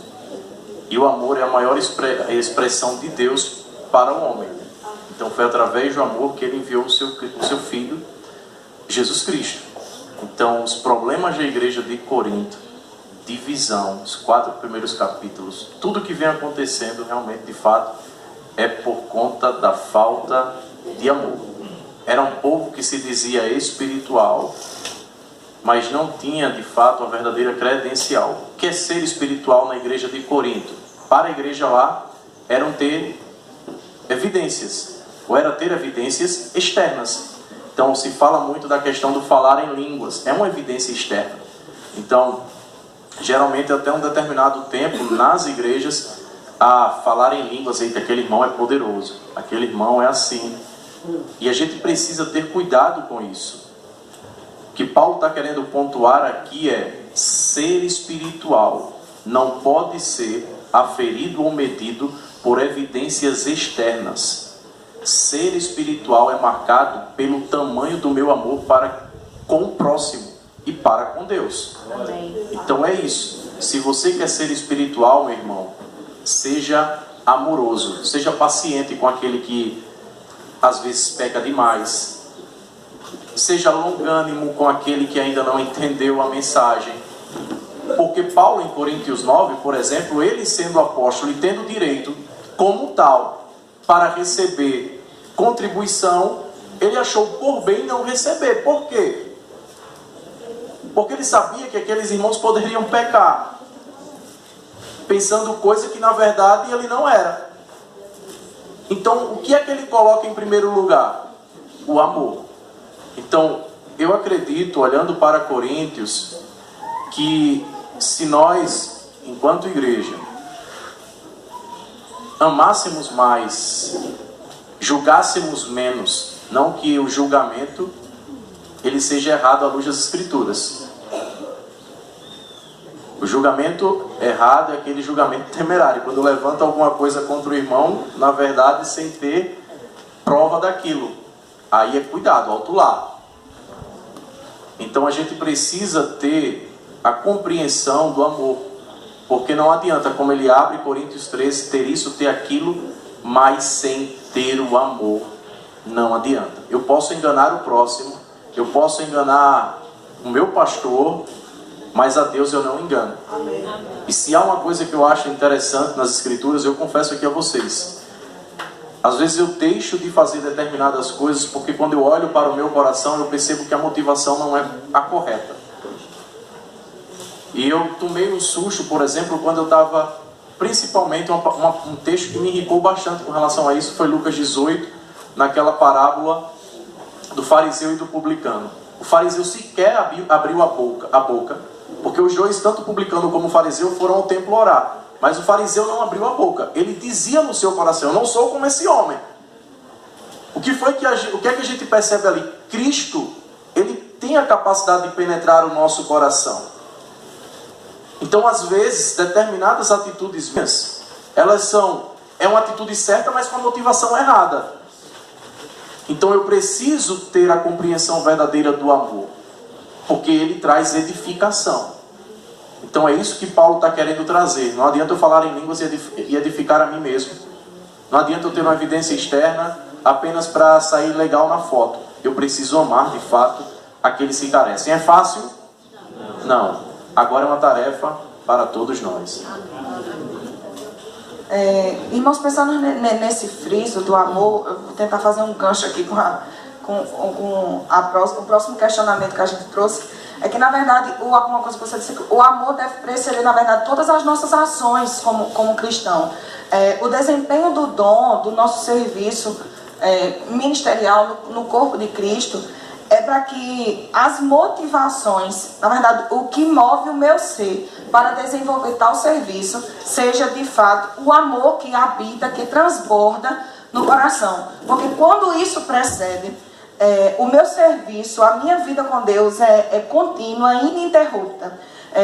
E o amor é a maior expressão de Deus para o homem. Então foi através do amor que ele enviou o seu Filho, Jesus Cristo. Então os problemas da igreja de Corinto, divisão, os 4 primeiros capítulos, tudo que vem acontecendo realmente, de fato, é por conta da falta de amor. Era um povo que se dizia espiritual, mas não tinha de fato a verdadeira credencial. O que é ser espiritual na igreja de Corinto? Para a igreja lá, eram ter evidências, ou era ter evidências externas. Então se fala muito da questão do falar em línguas, é uma evidência externa. Então, geralmente até um determinado tempo, nas igrejas, a falar em línguas, eita, aquele irmão é poderoso, aquele irmão é assim. E a gente precisa ter cuidado com isso. O que Paulo está querendo pontuar aqui é: ser espiritual não pode ser aferido ou medido por evidências externas. Ser espiritual é marcado pelo tamanho do meu amor para com o próximo e para com Deus. Então é isso. Se você quer ser espiritual, meu irmão, seja amoroso, seja paciente com aquele que às vezes peca demais. Seja longânimo com aquele que ainda não entendeu a mensagem. Porque Paulo, em Coríntios 9, por exemplo, ele sendo apóstolo e tendo direito, como tal, para receber contribuição, ele achou por bem não receber. Por quê? Porque ele sabia que aqueles irmãos poderiam pecar, pensando coisa que na verdade ele não era. Então, o que é que ele coloca em primeiro lugar? O amor. Então, eu acredito, olhando para Coríntios, que se nós, enquanto igreja, amássemos mais, julgássemos menos, não que o julgamento ele seja errado à luz das Escrituras. O julgamento errado é aquele julgamento temerário, quando levanta alguma coisa contra o irmão, na verdade, sem ter prova daquilo. Aí é cuidado, alto lá. Então a gente precisa ter a compreensão do amor, porque não adianta, como ele abre Coríntios 13, ter isso, ter aquilo, mas sem ter o amor, não adianta. Eu posso enganar o próximo, eu posso enganar o meu pastor, mas a Deus eu não engano. Amém. E se há uma coisa que eu acho interessante nas Escrituras, eu confesso aqui a vocês, às vezes eu deixo de fazer determinadas coisas, porque quando eu olho para o meu coração, eu percebo que a motivação não é a correta. E eu tomei um susto, por exemplo, quando eu estava principalmente um texto que me irritou bastante com relação a isso, foi Lucas 18, naquela parábola do fariseu e do publicano. O fariseu sequer abriu a boca, porque os dois, tanto o publicano como o fariseu, foram ao templo orar. Mas o fariseu não abriu a boca. Ele dizia no seu coração: eu não sou como esse homem. O que é que a gente percebe ali? Cristo, ele tem a capacidade de penetrar o nosso coração. Então, às vezes, determinadas atitudes minhas, é uma atitude certa, mas com a motivação errada. Então, eu preciso ter a compreensão verdadeira do amor, porque ele traz edificação. Então, é isso que Paulo está querendo trazer. Não adianta eu falar em línguas e edificar a mim mesmo. Não adianta eu ter uma evidência externa apenas para sair legal na foto. Eu preciso amar, de fato, aqueles que carecem. É fácil? Não. Agora é uma tarefa para todos nós. Irmãos, pensando nesse friso do amor, eu vou tentar fazer um gancho aqui com o próximo questionamento que a gente trouxe. É que, na verdade, uma coisa que você disse, o amor deve preceder, na verdade, todas as nossas ações como cristão. O desempenho do dom, do nosso serviço ministerial no corpo de Cristo, é para que as motivações, na verdade, o que move o meu ser para desenvolver tal serviço, seja de fato o amor que habita, que transborda no coração. Porque quando isso precede, o meu serviço, a minha vida com Deus é contínua, ininterrupta.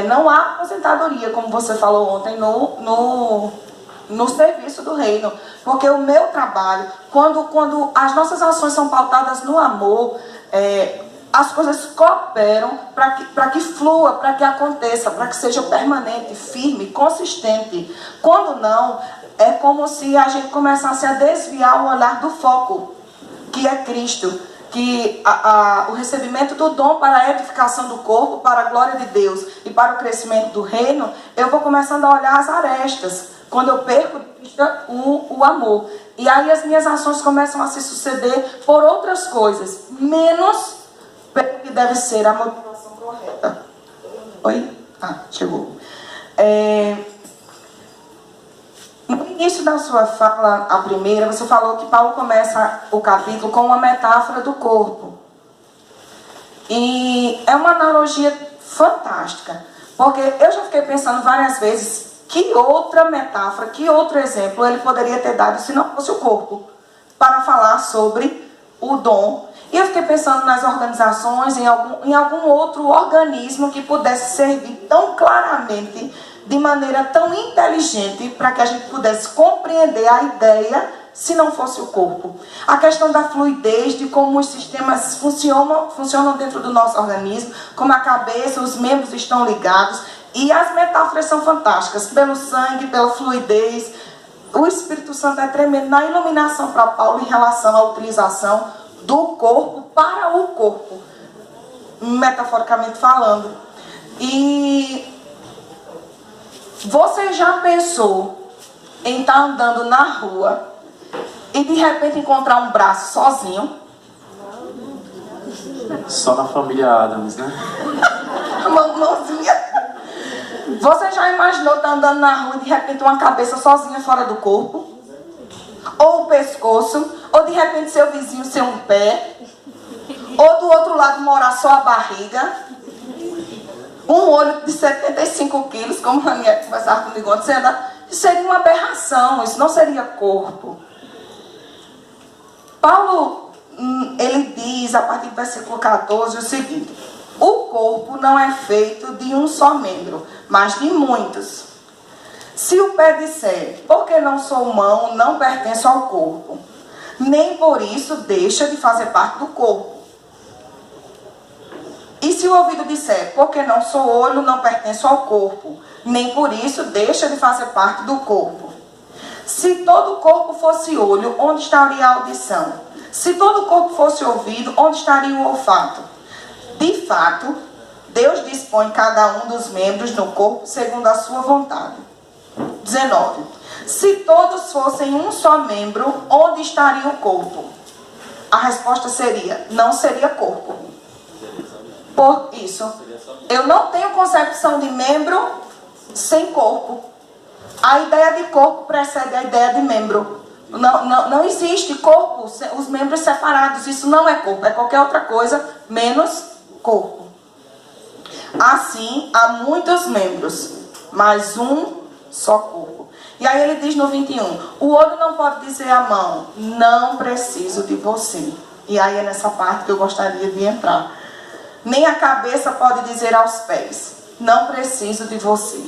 Não há aposentadoria, como você falou ontem, no serviço do reino. Porque o meu trabalho, quando as nossas ações são pautadas no amor, as coisas cooperam para que flua, para que aconteça, para que seja permanente, firme, consistente. Quando não, é como se a gente começasse a desviar o olhar do foco, que é Cristo. Que o recebimento do dom para a edificação do corpo, para a glória de Deus e para o crescimento do reino, eu vou começando a olhar as arestas, quando eu perco de vista o amor. E aí as minhas ações começam a se suceder por outras coisas, menos pelo que deve ser a motivação correta. Oi? Chegou. No início da sua fala, a primeira, você falou que Paulo começa o capítulo com uma metáfora do corpo. E é uma analogia fantástica, porque eu já fiquei pensando várias vezes que outra metáfora, que outro exemplo ele poderia ter dado se não fosse o corpo, para falar sobre o dom. E eu fiquei pensando nas organizações, em algum outro organismo que pudesse servir tão claramente, de maneira tão inteligente, para que a gente pudesse compreender a ideia, se não fosse o corpo. A questão da fluidez, de como os sistemas funcionam dentro do nosso organismo, como a cabeça, os membros estão ligados, e as metáforas são fantásticas, pelo sangue, pela fluidez. O Espírito Santo é tremendo na iluminação para Paulo em relação à utilização do corpo para o corpo, metaforicamente falando. E você já pensou em estar andando na rua e de repente encontrar um braço sozinho? Só na família Adams, né? Uma mãozinha. Você já imaginou estar andando na rua e de repente uma cabeça sozinha fora do corpo? Ou o pescoço? Ou de repente seu vizinho ser um pé? Ou do outro lado morar só a barriga? Um olho de 75 quilos, como a minha conversava comigo ontem, isso seria uma aberração, isso não seria corpo. Paulo, ele diz, a partir do versículo 14, o seguinte: o corpo não é feito de um só membro, mas de muitos. Se o pé disser, porque não sou mão, não pertenço ao corpo, nem por isso deixa de fazer parte do corpo. E se o ouvido disser, porque não sou olho, não pertenço ao corpo, nem por isso deixa de fazer parte do corpo. Se todo o corpo fosse olho, onde estaria a audição? Se todo o corpo fosse ouvido, onde estaria o olfato? De fato, Deus dispõe cada um dos membros no corpo segundo a sua vontade. 19. Se todos fossem um só membro, onde estaria o corpo? A resposta seria, não seria corpo. Por isso, eu não tenho concepção de membro sem corpo. A ideia de corpo precede a ideia de membro. Não existe corpo, os membros separados. Isso não é corpo, é qualquer outra coisa menos corpo. Assim, há muitos membros, mas um só corpo. E aí ele diz no 21, o olho não pode dizer à mão, não preciso de você. E aí é nessa parte que eu gostaria de entrar. Nem a cabeça pode dizer aos pés, não preciso de você.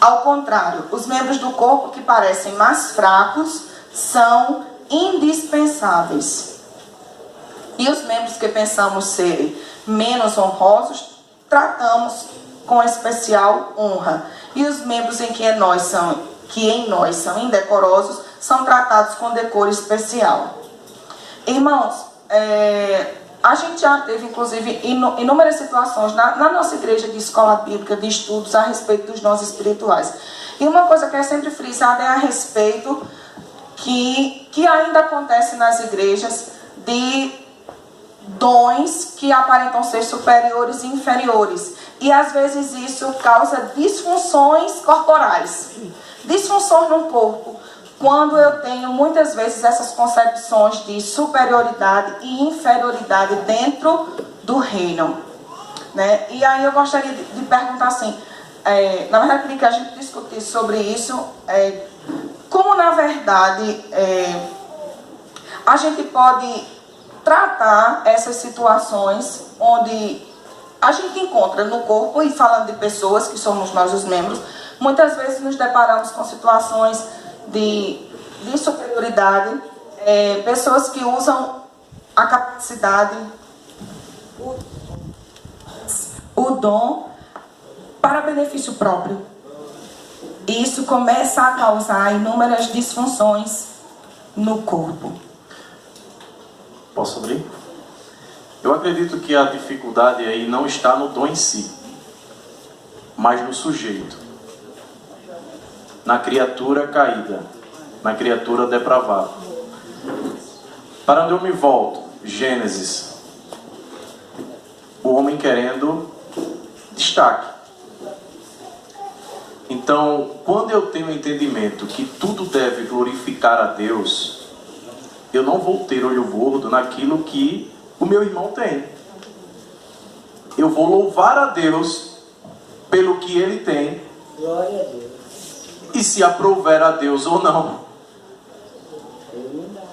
Ao contrário, os membros do corpo que parecem mais fracos são indispensáveis. E os membros que pensamos serem menos honrosos, tratamos com especial honra. E os membros que em nós são indecorosos, são tratados com decoro especial. Irmãos, a gente já teve, inclusive, inúmeras situações na nossa igreja de escola bíblica, de estudos a respeito dos dons espirituais. E uma coisa que é sempre frisada é a respeito que ainda acontece nas igrejas de dons que aparentam ser superiores e inferiores. E às vezes isso causa disfunções corporais. Disfunções no corpo. Quando eu tenho muitas vezes essas concepções de superioridade e inferioridade dentro do reino. Né? E aí eu gostaria de perguntar assim, na verdade eu queria que a gente discutisse sobre isso, como na verdade a gente pode tratar essas situações onde a gente encontra no corpo, e falando de pessoas que somos nós os membros, muitas vezes nos deparamos com situações de superioridade, pessoas que usam a capacidade, o dom para benefício próprio. E isso começa a causar inúmeras disfunções no corpo. Posso abrir? Eu acredito que a dificuldade aí não está no dom em si, mas no sujeito, na criatura caída, na criatura depravada. Para onde eu me volto? Gênesis. O homem querendo destaque. Então, quando eu tenho o entendimento que tudo deve glorificar a Deus, eu não vou ter olho gordo naquilo que o meu irmão tem. Eu vou louvar a Deus pelo que ele tem. Glória a Deus. E se aprouver a Deus ou não,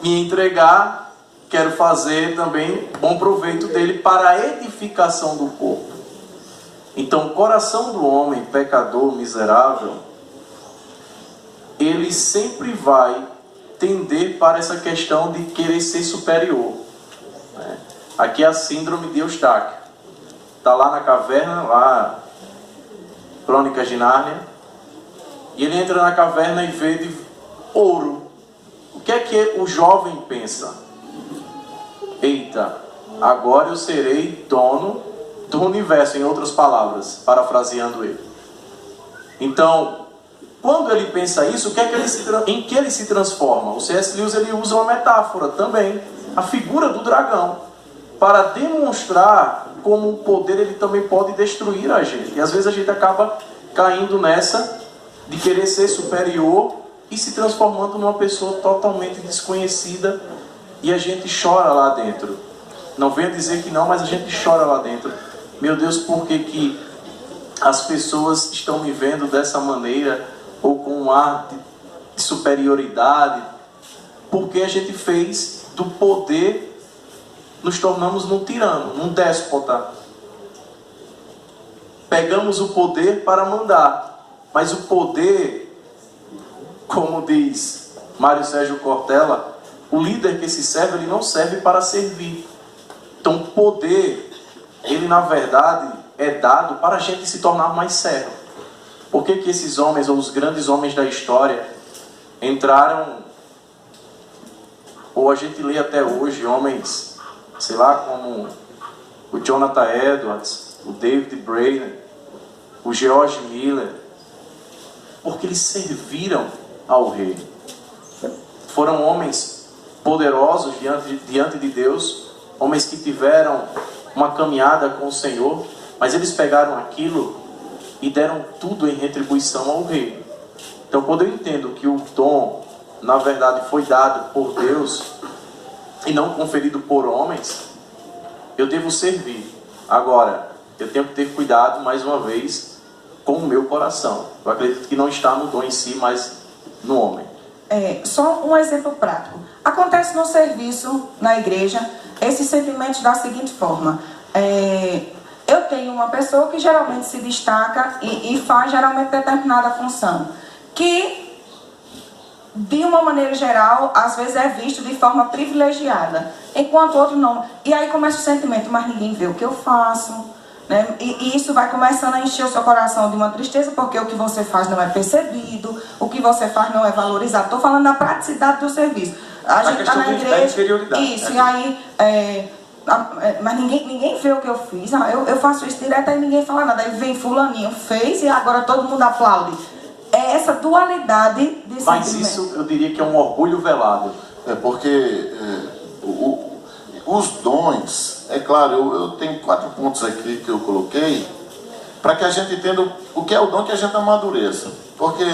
me entregar, quero fazer também bom proveito dele para a edificação do corpo. Então, o coração do homem pecador, miserável, ele sempre vai tender para essa questão de querer ser superior. Aqui é a síndrome de Eustáquio. Está lá na caverna, lá, Crônicas de Nárnia, e ele entra na caverna e vê de ouro. O que é que o jovem pensa? Eita, agora eu serei dono do universo, em outras palavras, parafraseando ele. Então, quando ele pensa isso, em que ele se transforma? O C.S. Lewis ele usa uma metáfora também, a figura do dragão, para demonstrar como o poder ele também pode destruir a gente. E às vezes a gente acaba caindo nessa de querer ser superior e se transformando numa pessoa totalmente desconhecida, e a gente chora lá dentro. Não venha dizer que não, mas a gente chora lá dentro. Meu Deus, por que as pessoas estão me vendo dessa maneira, ou com um ar de superioridade? Porque a gente fez do poder, nos tornamos num tirano, num déspota. Pegamos o poder para mandar, mas o poder, como diz Mário Sérgio Cortella, o líder que se serve, ele não serve para servir. Então o poder, ele na verdade é dado para a gente se tornar mais servo. Por que esses homens, ou os grandes homens da história, entraram, ou a gente lê até hoje, homens, sei lá, como o Jonathan Edwards, o David Brainerd, o George Miller, porque eles serviram ao rei. Foram homens poderosos diante de Deus, homens que tiveram uma caminhada com o Senhor, mas eles pegaram aquilo e deram tudo em retribuição ao rei. Então, quando eu entendo que o dom, na verdade, foi dado por Deus e não conferido por homens, eu devo servir. Agora, eu tenho que ter cuidado, mais uma vez, com o meu coração. Eu acredito que não está no dom em si, mas no homem. Só um exemplo prático. Acontece no serviço, na igreja, esses sentimentos da seguinte forma. Eu tenho uma pessoa que geralmente se destaca e faz geralmente determinada função, que, de uma maneira geral, às vezes é visto de forma privilegiada, enquanto outro não. E aí começa o sentimento, mas ninguém vê o que eu faço, né? E isso vai começando a encher o seu coração de uma tristeza, porque o que você faz não é percebido, o que você faz não é valorizado. Estou falando da praticidade do serviço. A gente está na igreja, isso, e aí... mas ninguém vê o que eu fiz. Eu faço isso direto e ninguém fala nada. Aí vem fulaninho, fez e agora todo mundo aplaude. É essa dualidade de Mas sentimento. isso eu diria que é um orgulho velado. Porque os dons, é claro, eu tenho 4 pontos aqui que eu coloquei para que a gente entenda o que é o dom, que a gente amadureça. Porque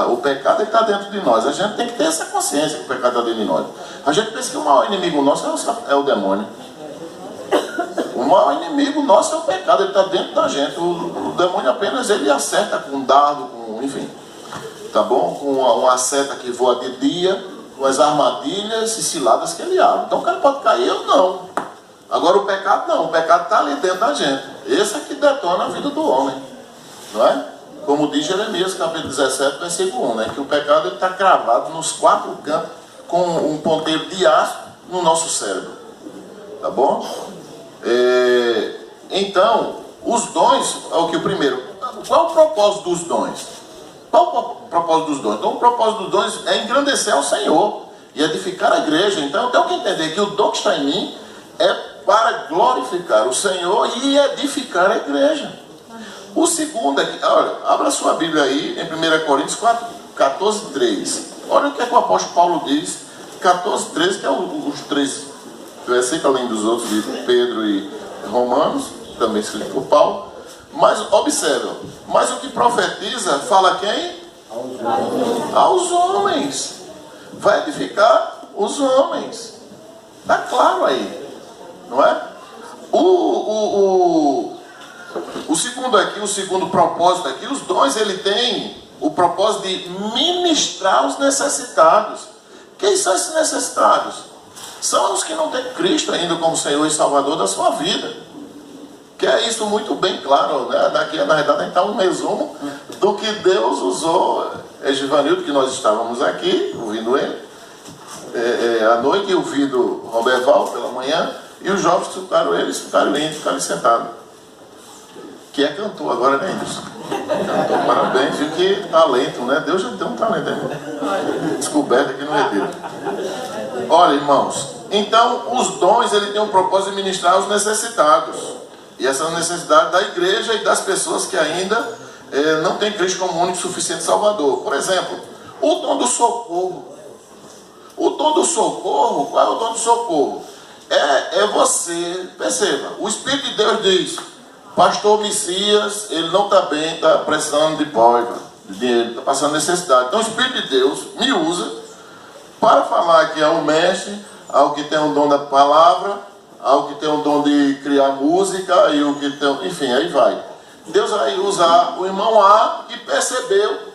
o pecado está dentro de nós. A gente tem que ter essa consciência que o pecado está dentro de nós. A gente pensa que o maior inimigo nosso é o demônio. O maior inimigo nosso é o pecado, ele está dentro da gente. O demônio apenas ele acerta com um dardo, enfim, tá bom? Com uma seta que voa de dia, com as armadilhas e ciladas que ele abre. Então o cara pode cair ou não. Agora o pecado não, o pecado está ali dentro da gente. Esse é que detona a vida do homem, não é? Como diz Jeremias, capítulo 17, versículo 1, né? Que o pecado está cravado nos 4 cantos com um ponteiro de aço no nosso cérebro, tá bom? Então, os dons, é o que o primeiro. Qual o propósito dos dons? Qual o propósito dos dons? Então, o propósito dos dons é engrandecer ao Senhor e edificar a igreja. Então, eu tenho que entender que o dom que está em mim é para glorificar o Senhor e edificar a igreja. O segundo é que, olha, abra sua Bíblia aí em 1 Coríntios 14, 3. Olha o que é que o apóstolo Paulo diz, 14, 13, que é os 3 versículos, além dos outros, de Pedro e Romanos, também escrito por Paulo. Mas observa, mas o que profetiza, fala a quem? Aos homens. Vai edificar os homens. Está claro aí, não é? O segundo aqui, o segundo propósito aqui, os dons, ele tem o propósito de ministrar os necessitados. Quem são esses necessitados? São os que não têm Cristo ainda como Senhor e Salvador da sua vida. Que é isso muito bem claro, né? Daqui, na verdade, a gente está um resumo do que Deus usou. Givanildo, que nós estávamos aqui, ouvindo ele, à noite, e ouvindo Roberval pela manhã, e os jovens escutaram ele, ficaram sentados. Que é cantor agora, né, Indus? Cantor, parabéns, viu que talento, né? Deus já tem um talento aí. Descoberto aqui no retiro. Olha, irmãos, então os dons, ele tem um propósito de ministrar aos necessitados. E essa necessidade da igreja e das pessoas que ainda não têm Cristo como único e suficiente Salvador. Por exemplo, o dom do socorro. O dom do socorro, qual é o dom do socorro? É você, perceba, o Espírito de Deus diz: Pastor Messias, ele não está bem, está precisando de dinheiro, está passando necessidade. Então o Espírito de Deus me usa para falar aqui ao mestre, ao que tem o dom da palavra, ao que tem o dom de criar música, e o que tem, enfim, aí vai. Deus vai usar o irmão A que percebeu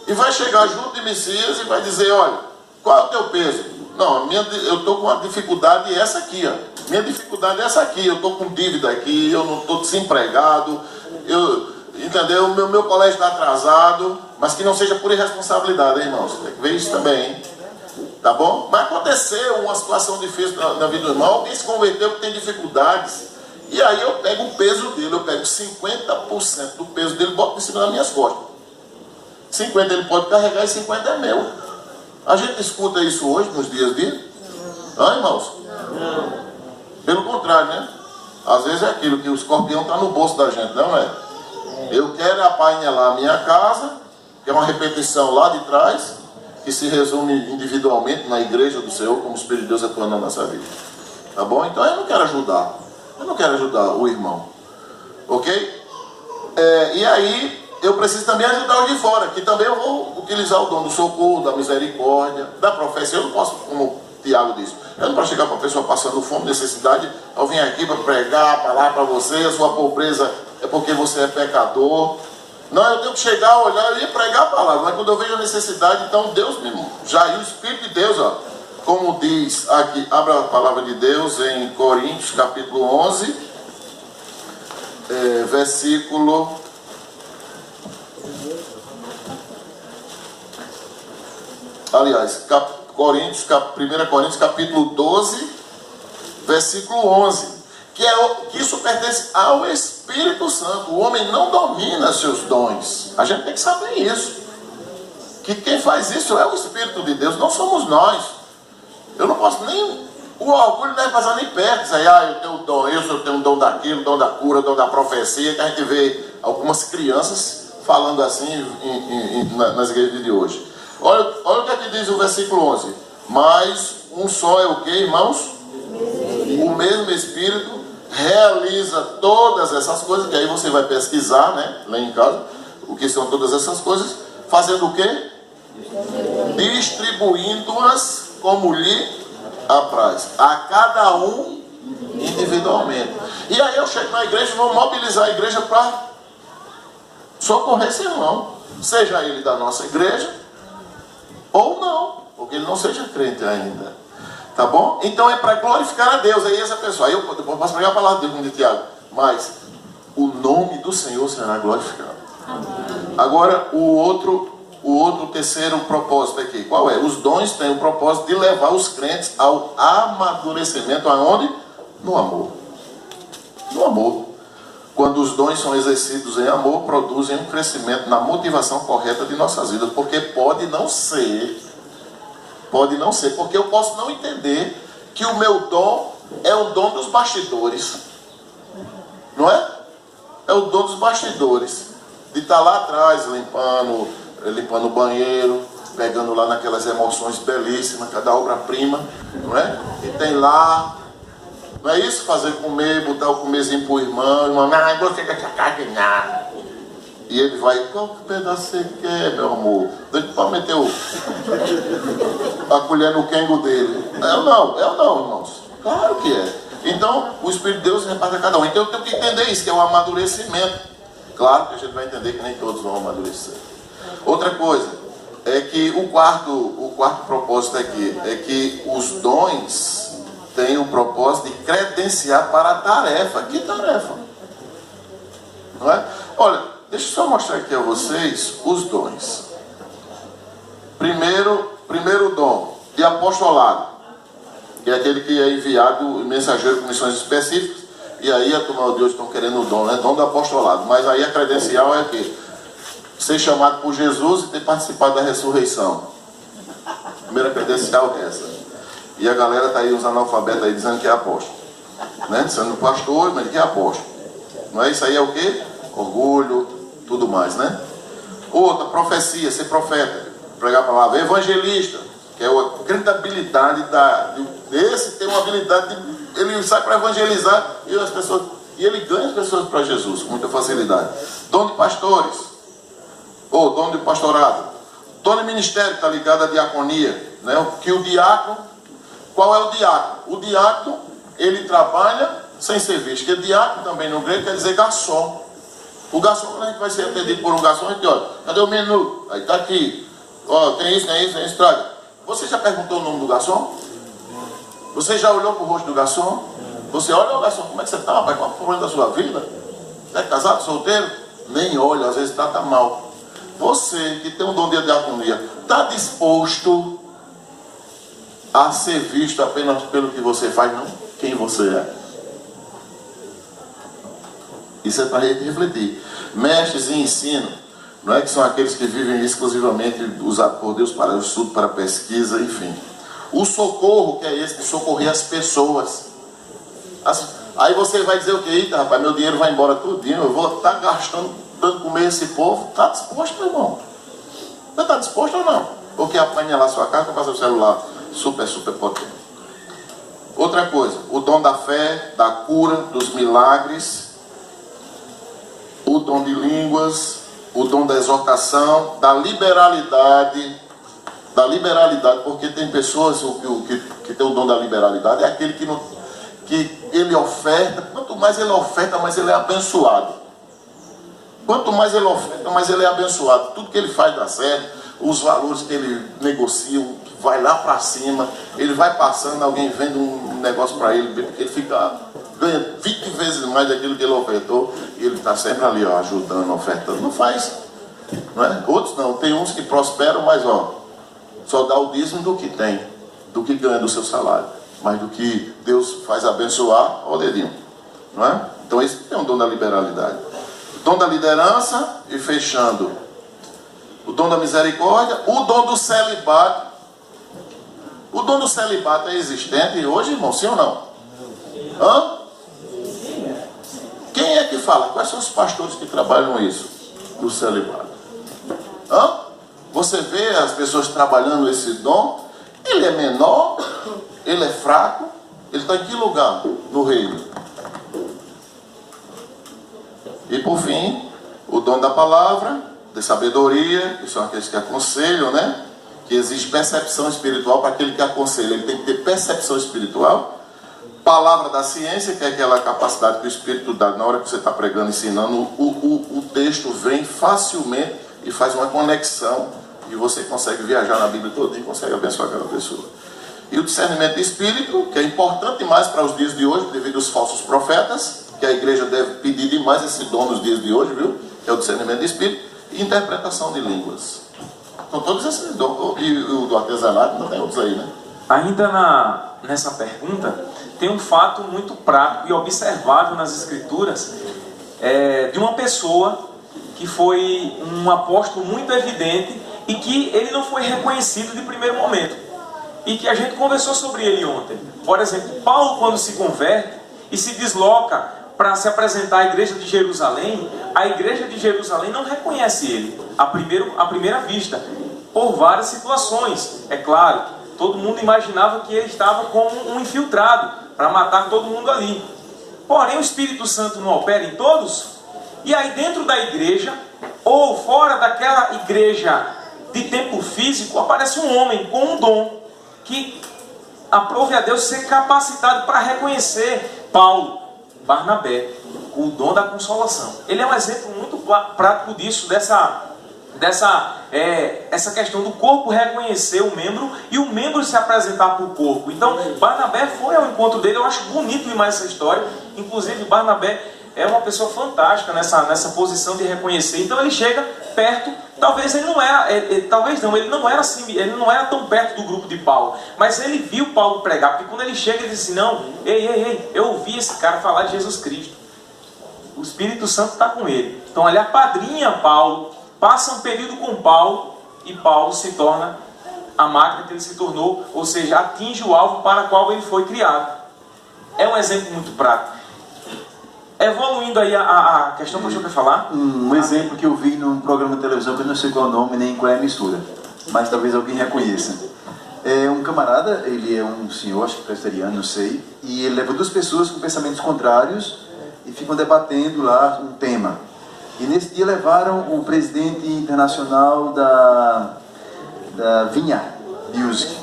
e vai chegar junto de Messias e vai dizer: olha, qual é o teu peso? Não, eu estou com uma dificuldade essa aqui, ó. Minha dificuldade é essa aqui, eu estou com dívida aqui, eu não estou desempregado, entendeu? Meu colégio está atrasado, mas que não seja por irresponsabilidade, hein, irmãos? Tem que ver isso também, hein? Tá bom? Mas aconteceu uma situação difícil na vida do irmão, alguém se converteu que tem dificuldades, e aí eu pego o peso dele, eu pego 50% do peso dele e boto em cima das minhas costas. 50 ele pode carregar e 50 é meu. A gente escuta isso hoje, nos dias de hoje? Não, irmãos? Não. Pelo contrário, né? Às vezes é aquilo que o escorpião está no bolso da gente, não é? Eu quero apanhelar a minha casa, que é uma repetição lá de trás, que se resume individualmente na igreja do Senhor, como o Espírito de Deus atuando na nossa vida. Tá bom? Então eu não quero ajudar. Eu não quero ajudar o irmão. Ok? E aí, eu preciso também ajudar os de fora, que também eu vou utilizar o dom do socorro, da misericórdia, da profecia. Eu não posso, como Tiago disse, eu não posso chegar para uma pessoa passando fome, necessidade, eu vim aqui para pregar a palavra para você, a sua pobreza é porque você é pecador. Não, eu tenho que chegar, olhar e pregar a palavra, mas quando eu vejo a necessidade, então Deus me já, e o Espírito de Deus, ó, como diz aqui, abra a palavra de Deus em Coríntios, capítulo 11, versículo... Aliás, 1 Coríntios, capítulo 12, versículo 11. Que isso pertence ao Espírito Santo. O homem não domina seus dons. A gente tem que saber isso. Que quem faz isso é o Espírito de Deus, não somos nós. Eu não posso nem... O orgulho não deve passar nem perto. Dizer, eu tenho o dom, eu tenho o dom daquilo, o dom da cura, o dom da profecia, que a gente vê algumas crianças falando assim nas igrejas de hoje. Olha o que aqui diz o versículo 11. Mas um só é o que, irmãos? O mesmo Espírito realiza todas essas coisas, que aí você vai pesquisar, né, lá em casa, o que são todas essas coisas, fazendo o quê? Distribuindo-as como lhe apraz, a cada um individualmente. E aí eu chego na igreja e vou mobilizar a igreja para socorrer esse irmão, seja ele da nossa igreja ou não, porque ele não seja crente ainda. Tá bom? Então é para glorificar a Deus. Aí essa pessoa, aí eu posso pregar a palavra de Deus, como de Tiago, mas o nome do Senhor será glorificado. Agora o terceiro propósito aqui, qual é? Os dons têm o propósito de levar os crentes ao amadurecimento. Aonde? No amor. No amor. Quando os dons são exercidos em amor, produzem um crescimento na motivação correta de nossas vidas, porque pode não ser, porque eu posso não entender que o meu dom é o dom dos bastidores, não é? É o dom dos bastidores, de estar lá atrás limpando o banheiro, pegando lá naquelas emoções belíssimas, cada obra-prima, não é? E tem lá, não é isso? Fazer comer, botar o comerzinho pro irmão, você quer nada. E ele vai, qual pedaço você quer, meu amor? Deixa eu meter a colher no quengo dele. Eu não, irmãos. Claro que é. Então, o Espírito de Deus reparte a cada um. Então, eu tenho que entender isso, que é o amadurecimento. Claro que a gente vai entender que nem todos vão amadurecer. Outra coisa, é que o quarto propósito aqui, é que os dons têm o propósito de credenciar para a tarefa. Que tarefa? Não é? Olha, deixa eu só mostrar aqui a vocês os dons. Primeiro dom, de apostolado, que é aquele que é enviado, mensageiro com missões específicas, e aí a turma de hoje estão querendo o dom, né? Dom do apostolado, mas aí a credencial é que ser chamado por Jesus e ter participado da ressurreição. Primeira credencial é essa. E a galera está aí, os analfabetos aí, dizendo que é apóstolo, né? Sendo pastor, mas que é apóstolo. Não é isso aí, é o quê? Orgulho, tudo mais, né? Outra, profecia, ser profeta, pregar a palavra. Evangelista, que é a grande habilidade esse tem uma habilidade de, ele sai para evangelizar e ele ganha as pessoas para Jesus com muita facilidade. Dom de pastores, ou dom de pastorado. Dom de ministério, está ligado à diaconia, né? Que o diácono, qual é o diácono? O diácono, ele trabalha sem ser visto, porque diácono também no grego quer dizer garçom. O garçom, quando a gente vai ser atendido por um garçom, a gente olha, cadê o menu? Aí está aqui, ó, tem isso, traga. Você já perguntou o nome do garçom? Você já olhou para o rosto do garçom? Você olha, o garçom, como é que você está, rapaz? Qual é o problema da sua vida? Você é casado, solteiro? Nem olha, às vezes trata mal. Você que tem um dom de diaconia, está disposto a ser visto apenas pelo que você faz, não quem você é? Isso é para a gente refletir. Mestres em ensino, não é que são aqueles que vivem exclusivamente usados por Deus para o estudo, para a pesquisa, enfim. O socorro, que é esse, de socorrer as pessoas. Aí você vai dizer o que? Eita, rapaz, meu dinheiro vai embora tudinho, eu vou estar gastando, dando comer esse povo. Está disposto, irmão? Você está disposto ou não? Porque apanha lá sua casa para fazer o celular super potente. Outra coisa, o dom da fé, da cura, dos milagres, o dom de línguas, o dom da exortação, da liberalidade, porque tem pessoas que tem o dom da liberalidade, é aquele que ele oferta, quanto mais ele oferta, mais ele é abençoado. Quanto mais ele oferta, mais ele é abençoado. Tudo que ele faz dá certo, os valores que ele negocia, vai lá para cima, ele vai passando, alguém vende um negócio para ele, ele ganha 20 vezes mais daquilo que ele ofertou, e ele está sempre ali, ó, ajudando, ofertando. Não faz. Não é? Outros não, tem uns que prosperam, mas só dá o dízimo do que tem, do que ganha do seu salário, mas do que Deus faz abençoar, olha o dedinho. Não é? Então esse é um dom da liberalidade. O dom da liderança, e fechando, o dom da misericórdia, o dom do celibato. O dom do celibato é existente hoje, irmão, sim ou não? Hã? Quem é que fala? Quais são os pastores que trabalham isso? Do celibato. Hã? Você vê as pessoas trabalhando esse dom, ele é menor, ele é fraco, ele está em que lugar no reino? E por fim, o dom da palavra, de sabedoria, que são aqueles que aconselham, né? Que exige percepção espiritual para aquele que aconselha. Ele tem que ter percepção espiritual. Palavra da ciência, que é aquela capacidade que o Espírito dá na hora que você está pregando, ensinando, o texto vem facilmente e faz uma conexão, e você consegue viajar na Bíblia toda e consegue abençoar aquela pessoa. E o discernimento de espírito, que é importante demais para os dias de hoje, devido aos falsos profetas, que a igreja deve pedir demais esse dom nos dias de hoje, viu? Que é o discernimento de espírito, e interpretação de línguas. Então todos esses dons, e o do artesanato, não tem outros aí, né? Ainda nessa pergunta, tem um fato muito prático e observável nas Escrituras, de uma pessoa que foi um apóstolo muito evidente e que ele não foi reconhecido de primeiro momento. E que a gente conversou sobre ele ontem. Por exemplo, Paulo, quando se converte e se desloca para se apresentar à igreja de Jerusalém, a igreja de Jerusalém não reconhece ele à primeira vista, por várias situações. É claro, todo mundo imaginava que ele estava como um infiltrado para matar todo mundo ali. Porém, o Espírito Santo não opera em todos. E aí dentro da igreja, ou fora daquela igreja de templo físico, aparece um homem com um dom que aprove a Deus ser capacitado para reconhecer Paulo, Barnabé, o dom da consolação. Ele é um exemplo muito prático disso, essa questão do corpo reconhecer o membro e o membro se apresentar para o corpo. Então, Barnabé foi ao encontro dele. Eu acho bonito demais essa história. Inclusive, Barnabé é uma pessoa fantástica nessa posição de reconhecer. Então, ele chega perto. Talvez ele não era, ele não era assim, ele não era tão perto do grupo de Paulo, mas ele viu Paulo pregar, porque quando ele chega, ele disse: não, ei, eu ouvi esse cara falar de Jesus Cristo. O Espírito Santo está com ele. Então, ele apadrinha Paulo, passa um período com Paulo, e Paulo se torna a máquina que ele se tornou, ou seja, atinge o alvo para o qual ele foi criado. É um exemplo muito prático. Evoluindo aí a questão que eu quero falar. Um exemplo que eu vi num programa de televisão, que eu não sei qual é o nome nem qual é a emissora, mas talvez alguém reconheça. É um camarada, ele é um senhor, acho que presbiteriano, não sei, e ele leva duas pessoas com pensamentos contrários e ficam debatendo lá um tema. E nesse dia levaram o presidente internacional da Vinha Music,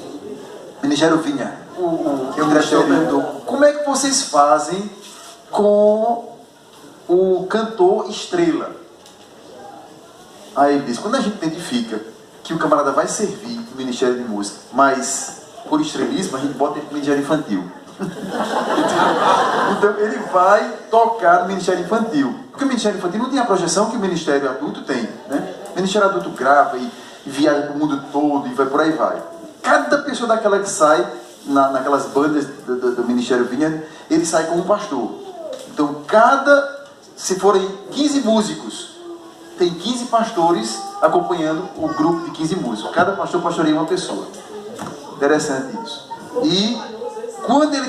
Ministério Vinha. O diretor perguntou: como é que vocês fazem com o cantor estrela? Aí ele disse: quando a gente identifica que o camarada vai servir no Ministério de Música, mas por estrelismo a gente bota ele no Ministério Infantil. Então ele vai tocar no Ministério Infantil, porque o Ministério Infantil não tem a projeção que o Ministério Adulto tem, né? O Ministério Adulto grava e viaja para o mundo todo e vai por aí vai. Cada pessoa daquela que sai naquelas bandas do Ministério Vinha, ele sai como um pastor. Então se forem 15 músicos, tem 15 pastores acompanhando o grupo de 15 músicos. Cada pastor pastoreia uma pessoa. Interessante isso. E quando ele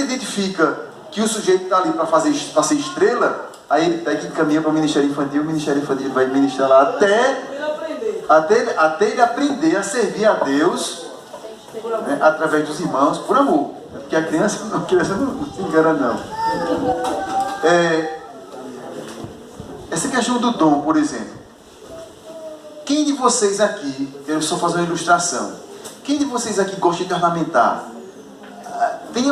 identifica que o sujeito está ali para ser estrela, aí ele pega e caminha para o Ministério Infantil. O Ministério Infantil vai ministrar lá até ele aprender a servir a Deus, né, através dos irmãos, por amor. Porque a criança não se engana, não. essa questão do dom, por exemplo. Quem de vocês aqui, eu só fazer uma ilustração, quem de vocês aqui gosta de ornamentar? Tem,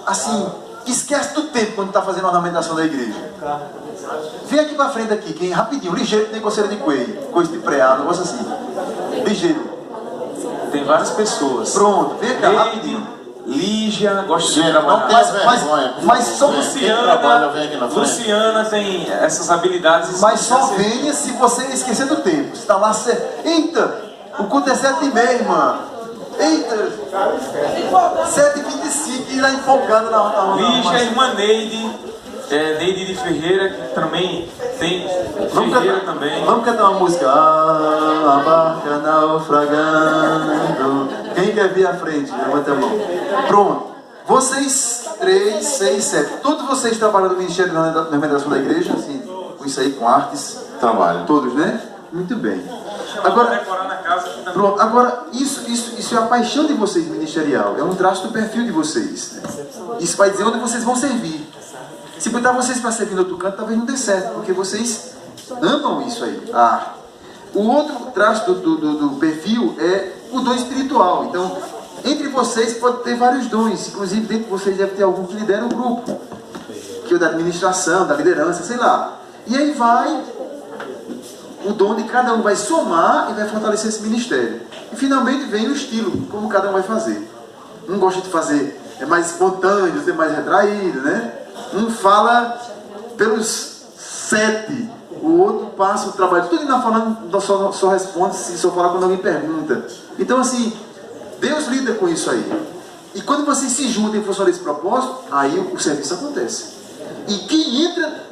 assim, esquece do tempo quando está fazendo a ornamentação da igreja. Vem aqui pra frente aqui, quem rapidinho, ligeiro, tem coceira de coelho, coisa de preá, um negócio assim. Ligeiro. Tem várias pessoas. Pronto, vem cá, rapidinho. Lígia, gosta de Gente, não trabalhar. tenha vergonha. Mas só Quem trabalha, vem aqui na frente. Luciana tem essas habilidades. Mas só venha se você esquecer do tempo. Você está lá, eita, o culto é 7h30, irmã. Eita, 7h25, e lá empolgando na Lígia, irmã Neide, Neide de Ferreira, que também tem Ferreira também. Vamos cantar uma música. Ah, a barca naufragando. Quem quer vir à frente? Levanta a mão. Pronto. Vocês, 3, 6, 7. Todos vocês trabalham no Ministério da Ornamentação da Igreja, assim, com isso aí, com artes. Trabalho. Todos, né? Muito bem. Agora, decorar na casa aqui também. Pronto, agora, isso é a paixão de vocês ministerial. É um traço do perfil de vocês. Né? Isso vai dizer onde vocês vão servir. Se botar vocês para servir no outro canto, talvez não dê certo, porque vocês amam isso aí. O outro traço do perfil é o dom espiritual. Então, entre vocês pode ter vários dons. Inclusive, dentro de vocês deve ter algum que lidera o grupo. Que é o da administração, da liderança, sei lá. E aí vai... O dom de cada um vai somar e vai fortalecer esse ministério. E finalmente vem o estilo, como cada um vai fazer. Um gosta de fazer, é mais espontâneo, outro é mais retraído, né? Um fala pelos 7, o outro passa o trabalho tudo ainda falando, só responde se só fala quando alguém pergunta. Então assim, Deus lida com isso aí. E quando vocês se juntam em função desse propósito, aí o serviço acontece. E quem entra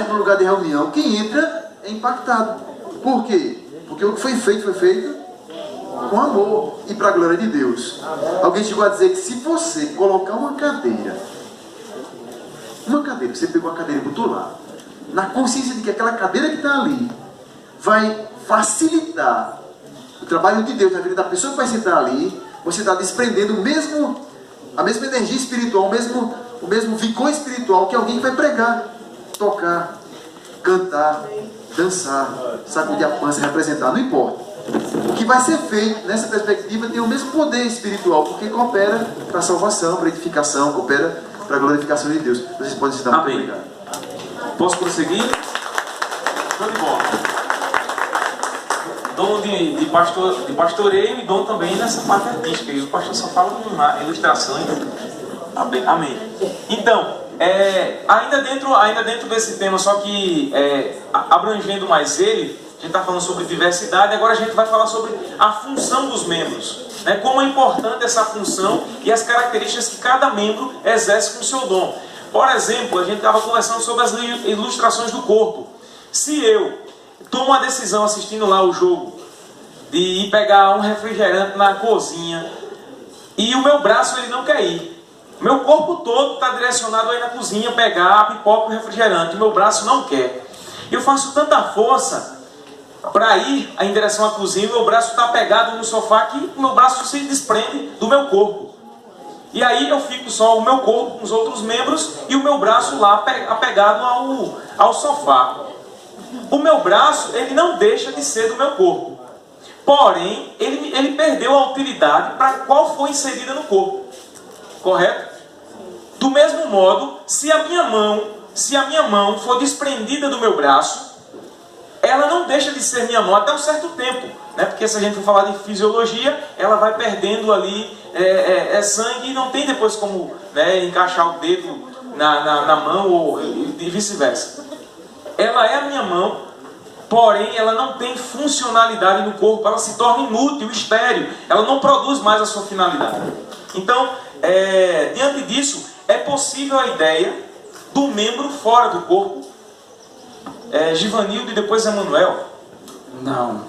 no lugar de reunião, quem entra é impactado. Por quê? Porque o que foi feito com amor e para a glória de Deus. Alguém chegou a dizer que se você colocar uma cadeira, você pegou a cadeira e botou lá, na consciência de que aquela cadeira que está ali vai facilitar o trabalho de Deus na vida da pessoa que vai sentar ali, você está desprendendo a mesma energia espiritual, o mesmo vigor espiritual que alguém que vai pregar, tocar, cantar, dançar, sacudir a pança, representar, não importa. O que vai ser feito nessa perspectiva tem o mesmo poder espiritual, porque coopera para a salvação, para a edificação, coopera para a glorificação de Deus. Vocês podem se dar muito obrigado. Posso prosseguir? Show de bola. Dom de pastoreio e dom também nessa parte artística. E o pastor só fala com ilustrações. Amém. Então, ainda dentro desse tema, só que abrangendo mais ele, a gente está falando sobre diversidade, agora a gente vai falar sobre a função dos membros, né? Como é importante essa função e as características que cada membro exerce com o seu dom. Por exemplo, a gente estava conversando sobre as ilustrações do corpo. Se eu tomo uma decisão assistindo lá o jogo, de ir pegar um refrigerante na cozinha, e o meu braço ele não quer ir, meu corpo todo está direcionado aí na cozinha, pegar a pipoca e o refrigerante. Meu braço não quer. Eu faço tanta força para ir em direção à cozinha, meu braço está pegado no sofá que o meu braço se desprende do meu corpo. E aí eu fico só o meu corpo com os outros membros e o meu braço lá apegado ao sofá. O meu braço, ele não deixa de ser do meu corpo. Porém, ele perdeu a utilidade para qual foi inserida no corpo. Correto? Do mesmo modo, se a minha mão for desprendida do meu braço, ela não deixa de ser minha mão até um certo tempo, né? Porque se a gente for falar de fisiologia, ela vai perdendo ali sangue e não tem depois como, né, encaixar o dedo na mão ou e vice-versa. Ela é a minha mão, porém ela não tem funcionalidade no corpo, ela se torna inútil, estéril, ela não produz mais a sua finalidade. Então, diante disso, é possível a ideia do membro fora do corpo. Givanildo e depois Emanuel. Não,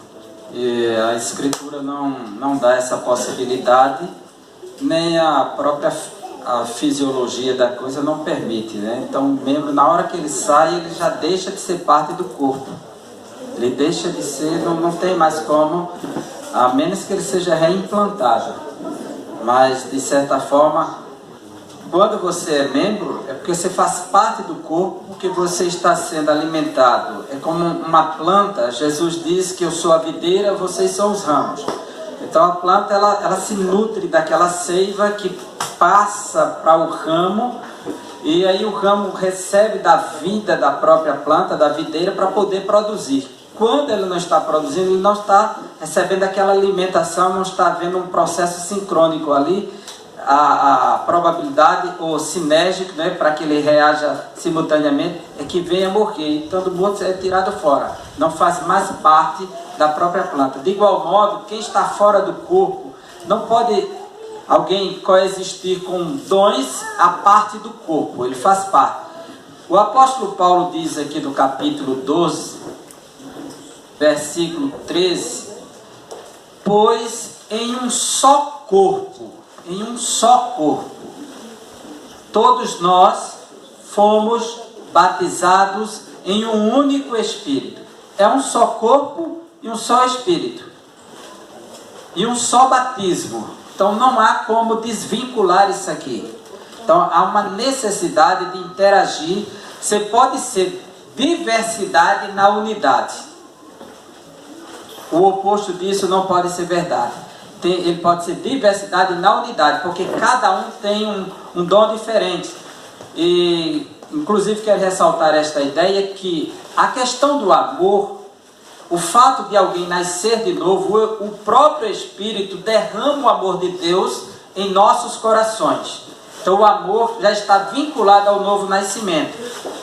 a Escritura não dá essa possibilidade, nem a própria fisiologia da coisa não permite, né? Então o membro, na hora que ele sai, ele já deixa de ser parte do corpo. Ele deixa de ser, não tem mais como, a menos que ele seja reimplantado. Mas, de certa forma, quando você é membro, é porque você faz parte do corpo, porque você está sendo alimentado. É como uma planta. Jesus diz que eu sou a videira, vocês são os ramos. Então a planta ela se nutre daquela seiva que passa para o ramo, e aí o ramo recebe da vida da própria planta, da videira, para poder produzir. Quando ele não está produzindo, ele não está recebendo aquela alimentação, não está havendo um processo sincrônico ali, a probabilidade ou sinérgico, né, para que ele reaja simultaneamente, é que venha morrer. Então o morto é tirado fora, não faz mais parte da própria planta. De igual modo, quem está fora do corpo, não pode alguém coexistir com dons à parte do corpo, ele faz parte. O apóstolo Paulo diz aqui no capítulo 12, versículo 13, pois em um só corpo, todos nós fomos batizados em um único Espírito. É um só corpo e um só Espírito. E um só batismo. Então não há como desvincular isso aqui. Então há uma necessidade de interagir. Você pode ser diversidade na unidade. O oposto disso não pode ser verdade. Ele pode ser diversidade na unidade, porque cada um tem um dom diferente. E inclusive quero ressaltar esta ideia que a questão do amor, o fato de alguém nascer de novo, o próprio Espírito derrama o amor de Deus em nossos corações. Então o amor já está vinculado ao novo nascimento.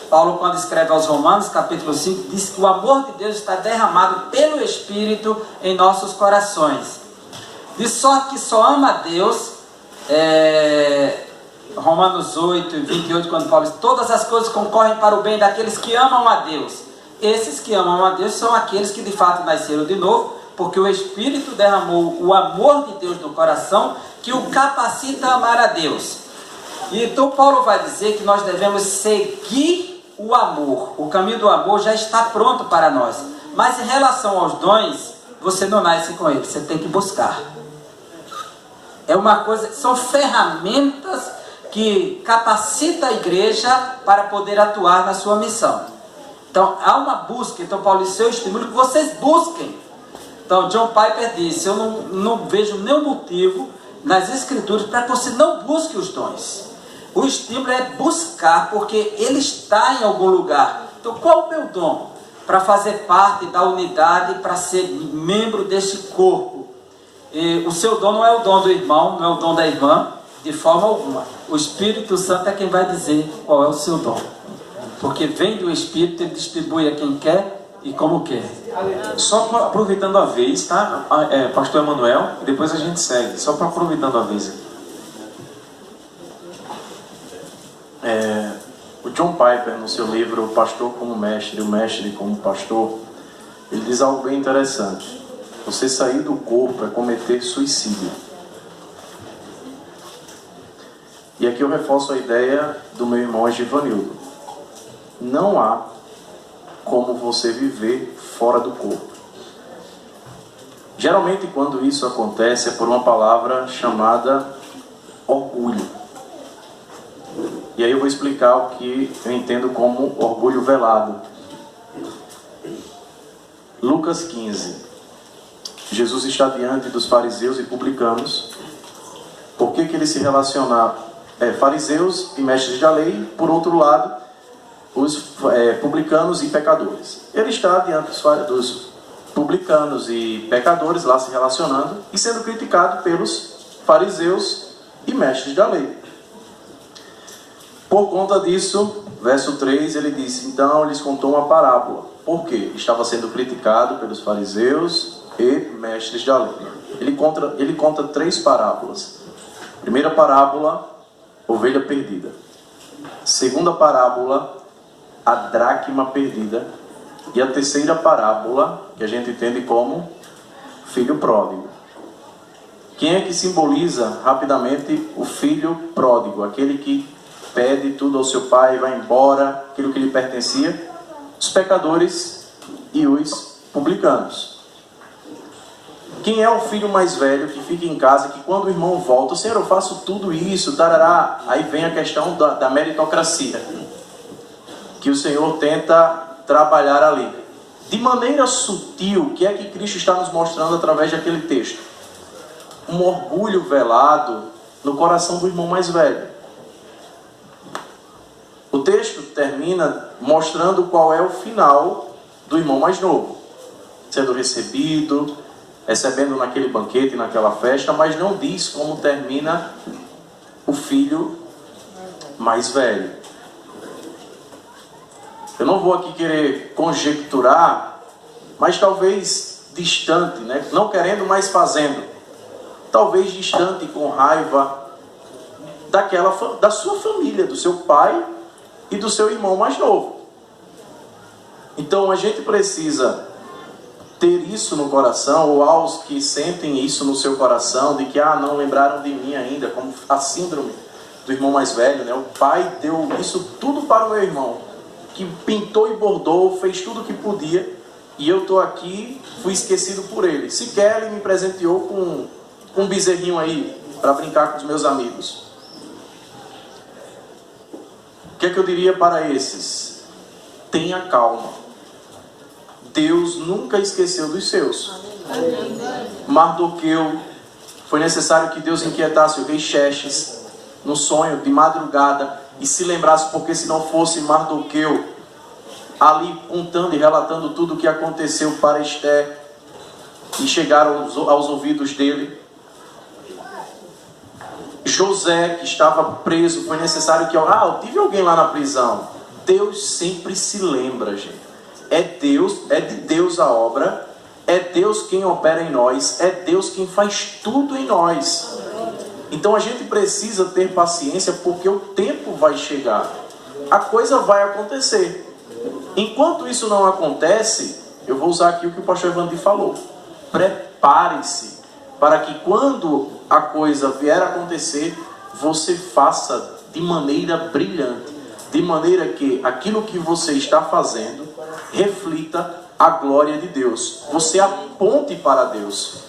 Paulo, quando escreve aos Romanos, capítulo 5, diz que o amor de Deus está derramado pelo Espírito em nossos corações. De sorte que só ama a Deus, Romanos 8, 28, quando Paulo diz, todas as coisas concorrem para o bem daqueles que amam a Deus. Esses que amam a Deus são aqueles que de fato nasceram de novo, porque o Espírito derramou o amor de Deus no coração, que o capacita a amar a Deus. E então Paulo vai dizer que nós devemos seguir o amor. O caminho do amor já está pronto para nós. Mas em relação aos dons, você não nasce com eles, você tem que buscar. É uma coisa, são ferramentas que capacitam a igreja para poder atuar na sua missão. Então há uma busca. Então Paulo disse, eu estimulo que vocês busquem. Então John Piper disse, eu não vejo nenhum motivo nas escrituras para que você não busque os dons. O estímulo é buscar, porque ele está em algum lugar. Então qual é o meu dom? Para fazer parte da unidade, para ser membro deste corpo. E o seu dom não é o dom do irmão, não é o dom da irmã, de forma alguma. O Espírito Santo é quem vai dizer qual é o seu dom. Porque vem do Espírito, ele distribui a quem quer e como quer. Só aproveitando a vez, tá? Pastor Emanuel, e depois a gente segue. Só para aproveitando a vez aqui. O John Piper, no seu livro O Pastor como Mestre, o Mestre como Pastor, ele diz algo bem interessante. Você sair do corpo é cometer suicídio. E aqui eu reforço a ideia do meu irmão Givanildo. Não há como você viver fora do corpo. Geralmente quando isso acontece é por uma palavra chamada orgulho. E aí eu vou explicar o que eu entendo como orgulho velado. Lucas 15. Jesus está diante dos fariseus e publicanos. Por que eles se relacionavam? Fariseus e mestres da lei, por outro lado, os publicanos e pecadores. Ele está diante dos publicanos e pecadores lá se relacionando e sendo criticado pelos fariseus e mestres da lei. Por conta disso, verso 3, ele disse, então lhes contou uma parábola. Por quê? Estava sendo criticado pelos fariseus e mestres da lei. Ele conta 3 parábolas. Primeira parábola, ovelha perdida. Segunda parábola, a dracma perdida. E a terceira parábola, que a gente entende como filho pródigo. Quem é que simboliza rapidamente o filho pródigo? Aquele que pede tudo ao seu pai, vai embora, aquilo que lhe pertencia. Os pecadores e os publicanos. Quem é o filho mais velho que fica em casa, que quando o irmão volta, Senhor, eu faço tudo isso, tarará. Aí vem a questão da meritocracia, que o Senhor tenta trabalhar ali. De maneira sutil, o que é que Cristo está nos mostrando através daquele texto? Um orgulho velado no coração do irmão mais velho. O texto termina mostrando qual é o final do irmão mais novo, sendo recebido, recebendo naquele banquete, naquela festa, mas não diz como termina o filho mais velho. Eu não vou aqui querer conjecturar, mas talvez distante, né? Não querendo, mas fazendo. Talvez distante, com raiva da sua família, do seu pai e do seu irmão mais novo. Então a gente precisa ter isso no coração, ou aos que sentem isso no seu coração, de que não lembraram de mim ainda, como a síndrome do irmão mais velho, né? O pai deu isso tudo para o meu irmão, que pintou e bordou, fez tudo o que podia, e eu estou aqui, fui esquecido por ele. Sequer ele me presenteou com um bezerrinho aí, para brincar com os meus amigos. O que é que eu diria para esses? Tenha calma. Deus nunca esqueceu dos seus. Mardoqueu, foi necessário que Deus inquietasse o rei Xerxes no sonho de madrugada e se lembrasse, porque se não fosse Mardoqueu ali contando e relatando tudo o que aconteceu para Esther e chegaram aos ouvidos dele. José, que estava preso, foi necessário que... eu tive alguém lá na prisão. Deus sempre se lembra, gente. É de Deus a obra, é Deus quem opera em nós, é Deus quem faz tudo em nós. Então a gente precisa ter paciência, porque o tempo vai chegar, a coisa vai acontecer. Enquanto isso não acontece, eu vou usar aqui o que o pastor Evandro falou: prepare-se para que quando a coisa vier a acontecer, você faça de maneira brilhante, de maneira que aquilo que você está fazendo reflita a glória de Deus. Você aponte para Deus.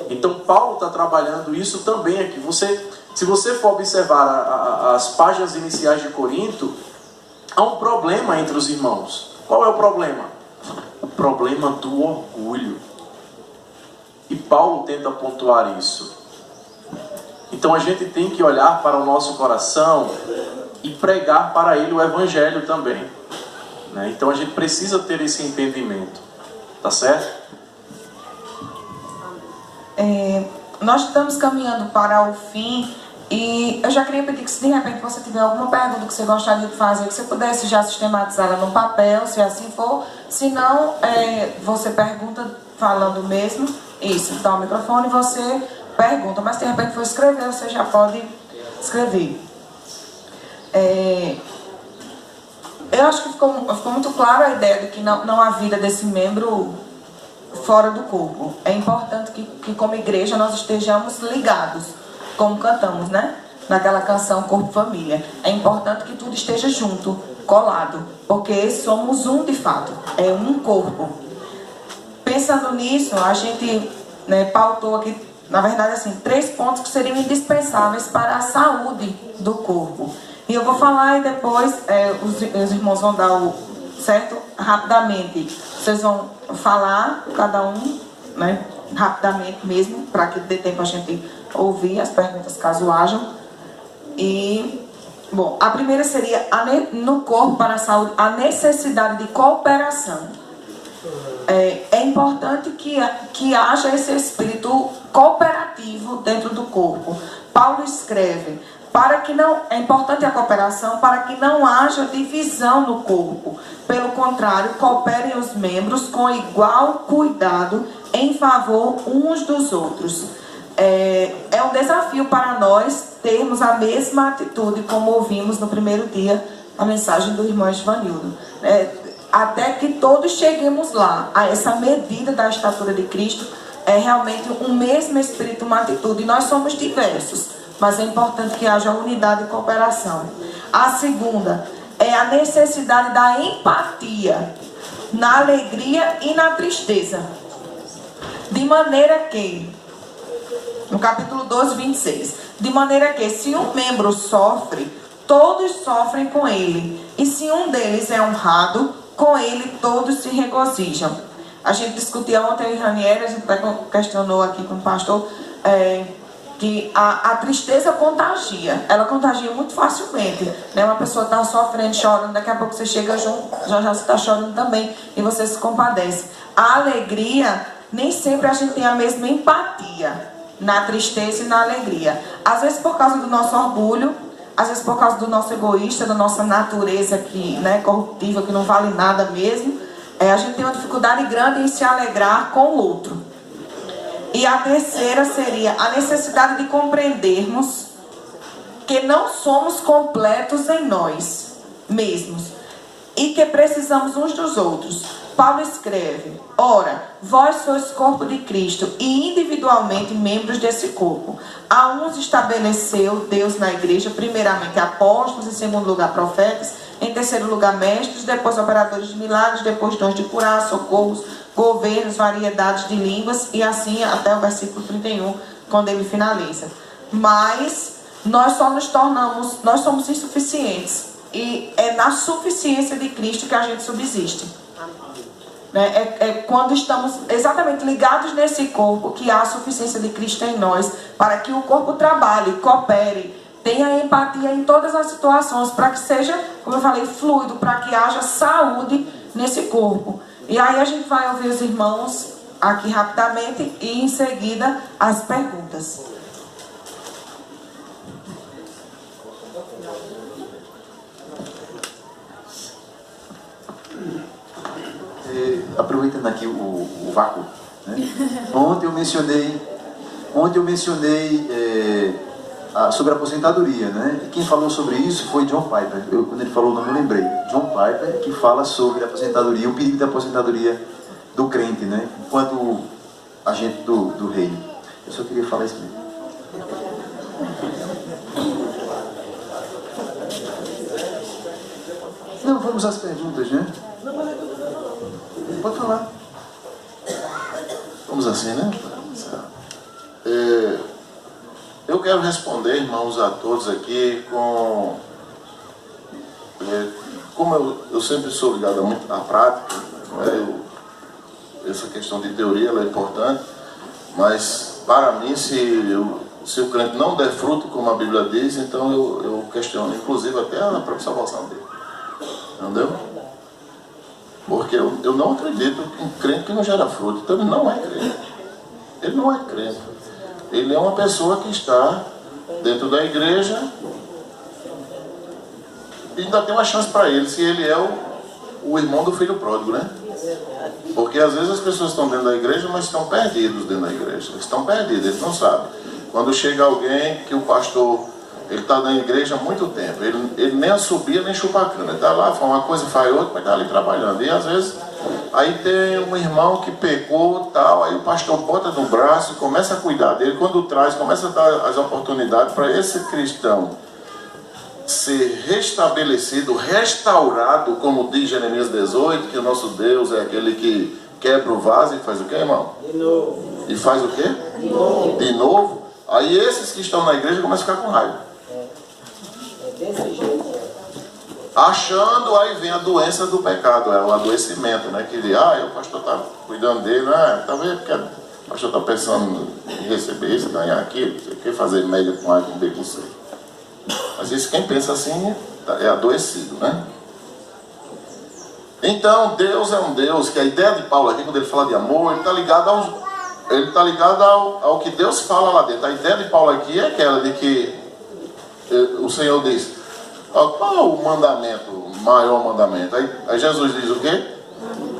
Então Paulo está trabalhando isso também aqui. Se você for observar as páginas iniciais de Corinto, há um problema entre os irmãos. Qual é o problema? O problema do orgulho. E Paulo tenta pontuar isso. Então a gente tem que olhar para o nosso coração e pregar para ele o evangelho também. Então a gente precisa ter esse entendimento, tá certo? Nós estamos caminhando para o fim e eu já queria pedir que, se de repente você tiver alguma pergunta que você gostaria de fazer, que você pudesse já sistematizá-la no papel, se assim for. Se não, você pergunta falando mesmo. Isso, dá o microfone e você pergunta, mas se de repente for escrever, você já pode escrever. Eu acho que ficou muito clara a ideia de que não há vida desse membro fora do corpo. É importante que como igreja nós estejamos ligados, como cantamos, né? Naquela canção Corpo Família. É importante que tudo esteja junto, colado, porque somos um de fato, é um corpo. Pensando nisso, a gente pautou aqui, na verdade, assim, 3 pontos que seriam indispensáveis para a saúde do corpo. E eu vou falar e depois os irmãos vão dar o certo rapidamente. Vocês vão falar, cada um, né, rapidamente mesmo, para que dê tempo a gente ouvir as perguntas caso hajam. E, bom, a primeira seria, no corpo para a saúde, a necessidade de cooperação. É importante que haja esse espírito cooperativo dentro do corpo. Paulo escreve... é importante a cooperação para que não haja divisão no corpo. Pelo contrário, cooperem os membros com igual cuidado em favor uns dos outros. É um desafio para nós termos a mesma atitude, como ouvimos no primeiro dia, a mensagem do irmão Givanildo. Até que todos cheguemos lá, a essa medida da estatura de Cristo, é realmente um mesmo espírito, uma atitude. E nós somos diversos, mas é importante que haja unidade e cooperação. A segunda é a necessidade da empatia na alegria e na tristeza. De maneira que, no capítulo 12, 26, de maneira que se um membro sofre, todos sofrem com ele. E se um deles é honrado, com ele todos se regozijam. A gente discutia ontem em Ranieri, a gente questionou aqui com o pastor, que a tristeza contagia. Ela contagia muito facilmente, né? Uma pessoa está sofrendo, chorando, daqui a pouco você chega junto, já você está chorando também, e você se compadece. A alegria, nem sempre a gente tem a mesma empatia na tristeza e na alegria. Às vezes por causa do nosso orgulho, às vezes por causa do nosso egoísta, da nossa natureza que, né, corruptível, que não vale nada mesmo, a gente tem uma dificuldade grande em se alegrar com o outro. E a terceira seria a necessidade de compreendermos que não somos completos em nós mesmos e que precisamos uns dos outros. Paulo escreve: ora, vós sois corpo de Cristo e individualmente membros desse corpo. A uns estabeleceu Deus na igreja, primeiramente apóstolos, em segundo lugar profetas, em terceiro lugar mestres, depois operadores de milagres, depois dons de curar, socorros, governos, variedades de línguas, e assim até o versículo 31, quando ele finaliza. Mas nós só nos tornamos, nós somos insuficientes, e é na suficiência de Cristo que a gente subsiste. É quando estamos exatamente ligados nesse corpo que há a suficiência de Cristo em nós, para que o corpo trabalhe, coopere, tenha empatia em todas as situações, para que seja, como eu falei, fluido, para que haja saúde nesse corpo. E aí a gente vai ouvir os irmãos aqui rapidamente e em seguida as perguntas. Aproveitando aqui o vácuo, né? Ontem eu mencionei sobre a aposentadoria, né? E quem falou sobre isso foi John Piper. Quando ele falou o nome eu lembrei. John Piper, que fala sobre a aposentadoria, o perigo da aposentadoria do crente, né? Enquanto agente do reino. Eu só queria falar isso mesmo. Não, vamos às perguntas, né? Pode falar. Vamos assim, né? Eu quero responder, irmãos, a todos aqui com... como eu sempre sou ligado muito à prática, né? Essa questão de teoria ela é importante, mas para mim, se o crente não der fruto, como a Bíblia diz, então eu questiono, inclusive até a própria salvação dele. Entendeu? Porque eu não acredito em um crente que não gera fruto. Então ele não é crente. Ele não é crente. Ele é uma pessoa que está dentro da igreja e ainda tem uma chance para ele, se ele é o irmão do filho pródigo, né? Porque às vezes as pessoas estão dentro da igreja, mas estão perdidos dentro da igreja. Eles estão perdidos, eles não sabem. Quando chega alguém que o pastor, ele está na igreja há muito tempo, ele nem assobia nem chupa a cana, ele está lá, faz uma coisa, faz outra, mas está ali trabalhando. E às vezes, aí tem um irmão que pecou, tal, aí o pastor bota no braço, começa a cuidar dele, quando traz, começa a dar as oportunidades para esse cristão ser restabelecido, restaurado, como diz Jeremias 18, que o nosso Deus é aquele que quebra o vaso e faz o quê, irmão? De novo. E faz o quê? De novo. De novo. Aí esses que estão na igreja começam a ficar com raiva. É desse jeito. Achando, aí vem a doença do pecado, é o adoecimento, né? Que o pastor está cuidando dele, né? Talvez porque o pastor está pensando em receber isso, ganhar aquilo, quer fazer média com A, com B, com C. Mas isso, quem pensa assim é adoecido, né? Então, Deus é um Deus que a ideia de Paulo aqui, quando ele fala de amor, ele está ligado ao que Deus fala lá dentro. A ideia de Paulo aqui é aquela de que o Senhor diz: qual é o mandamento, o maior mandamento? Aí Jesus diz o quê?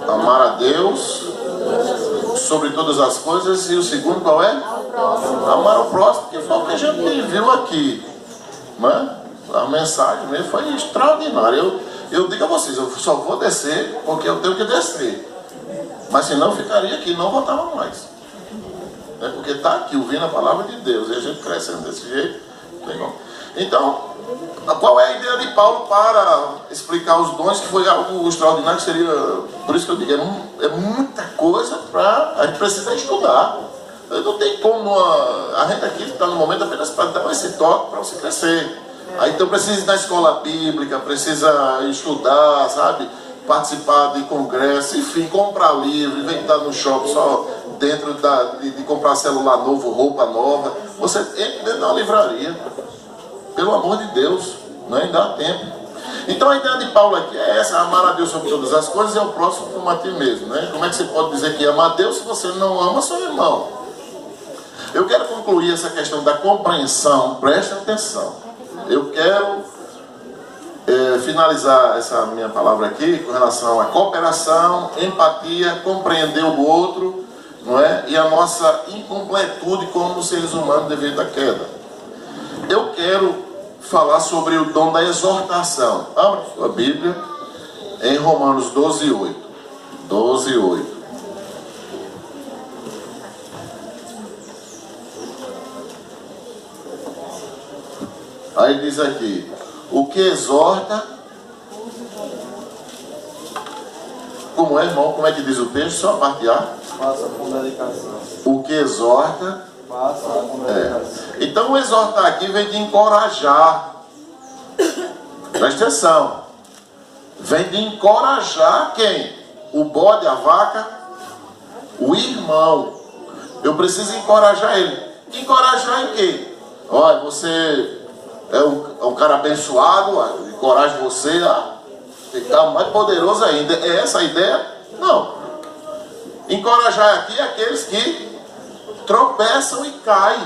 Amar a Deus sobre todas as coisas. E o segundo qual é? Amar o próximo, que foi o que a gente viu aqui, né? A mensagem mesmo foi extraordinária. Eu digo a vocês, eu só vou descer porque eu tenho que descer, mas senão eu ficaria aqui, não voltava mais, né? Porque está aqui ouvindo a palavra de Deus e a gente crescendo desse jeito. Então, qual é a ideia de Paulo para explicar os dons, que foi algo extraordinário, que seria, por isso que eu digo, é muita coisa para... A gente precisa estudar. Não tem como... A gente aqui está no momento apenas para dar esse toque para você crescer. Aí então precisa ir na escola bíblica, precisa estudar, sabe? Participar de congresso, enfim, comprar livro, inventar no shopping só dentro de comprar celular novo, roupa nova. Você entra dentro da livraria. Pelo amor de Deus, não ainda dá tempo. Então a ideia de Paulo aqui é essa: amar a Deus sobre todas as coisas e ao próximo como a ti mesmo, né? Como é que você pode dizer que ama a Deus se você não ama seu irmão? Eu quero concluir essa questão da compreensão, preste atenção. Eu quero finalizar essa minha palavra aqui com relação à cooperação, empatia, compreender o outro, não é? E a nossa incompletude como seres humanos devido à queda. Eu quero falar sobre o dom da exortação. Abra a Bíblia em Romanos 12:8. 12:8. Aí diz aqui: o que exorta, como é, irmão? Como é que diz o texto? Só a parte A. Faça com dedicação. O que exorta. Faça com dedicação. Então o exortar aqui vem de encorajar. Presta atenção. Vem de encorajar quem? O bode, a vaca, o irmão. Eu preciso encorajar ele. Encorajar em quê? Olha, você é um cara abençoado, encoraja você a ficar mais poderoso ainda. É essa a ideia? Não. Encorajar aqui é aqueles que tropeçam e caem.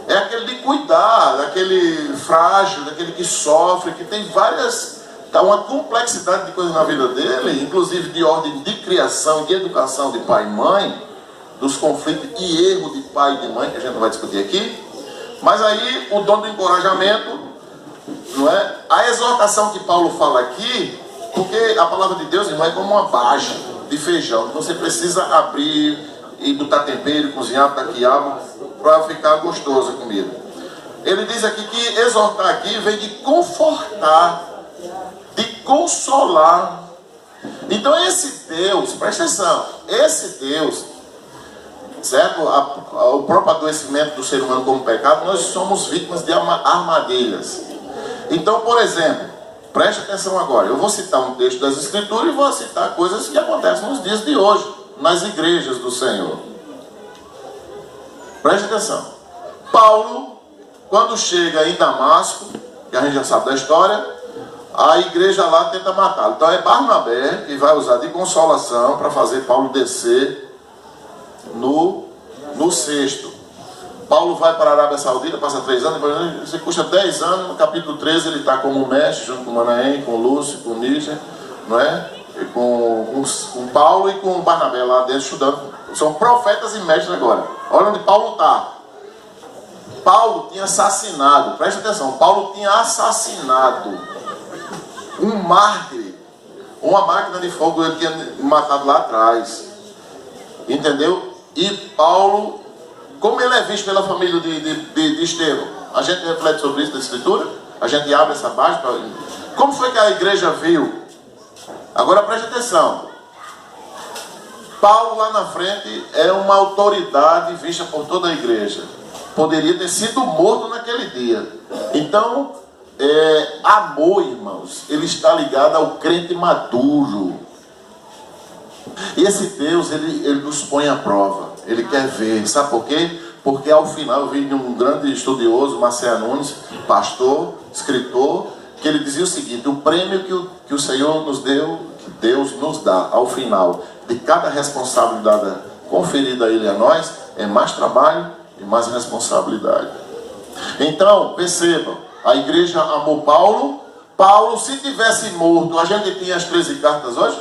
É aquele de cuidar, daquele frágil, daquele que sofre, que tem uma complexidade de coisas na vida dele, inclusive de ordem de criação, de educação de pai e mãe, dos conflitos e erro de pai e de mãe, que a gente não vai discutir aqui. Mas aí o dom do encorajamento, não é? A exortação que Paulo fala aqui, porque a palavra de Deus, irmão, é como uma baja de feijão. Você precisa abrir e botar tempero, cozinhar, botar quiabo, para ficar gostosa a comida. Ele diz aqui que exortar aqui vem de confortar, de consolar. Então esse Deus, presta atenção, esse Deus, certo? O próprio adoecimento do ser humano como pecado, nós somos vítimas de armadilhas. Então, por exemplo, preste atenção agora, eu vou citar um texto das Escrituras e vou citar coisas que acontecem nos dias de hoje, nas igrejas do Senhor. Preste atenção. Paulo, quando chega em Damasco, que a gente já sabe da história, a igreja lá tenta matá-lo. Então é Barnabé que vai usar de consolação para fazer Paulo descer no cesto. Paulo vai para a Arábia Saudita, passa 3 anos, depois você custa 10 anos, no capítulo 13 ele está como mestre, junto com Manaém, com Lúcio, com Níger, não é? E com Paulo e com Barnabé lá dentro estudando. São profetas e mestres agora. Olha onde Paulo está. Paulo tinha assassinado, presta atenção, Paulo tinha assassinado um mártir, uma máquina de fogo ele tinha matado lá atrás. Entendeu? E Paulo, como ele é visto pela família de Estevão, a gente reflete sobre isso na Escritura, a gente abre essa página. Como foi que a igreja viu? Agora preste atenção. Paulo lá na frente é uma autoridade vista por toda a igreja. Poderia ter sido morto naquele dia. Então, amor, irmãos, ele está ligado ao crente maduro. E esse Deus, ele nos põe à prova. Ele quer ver. Sabe por quê? Porque ao final eu vi de um grande estudioso, Marcelo Nunes, pastor, escritor, que ele dizia o seguinte: o prêmio que o Senhor nos deu, que Deus nos dá ao final de cada responsabilidade conferida a Ele e a nós, é mais trabalho e mais responsabilidade. Então, percebam, a igreja amou Paulo. Paulo, se tivesse morto, a gente tinha as 13 cartas hoje?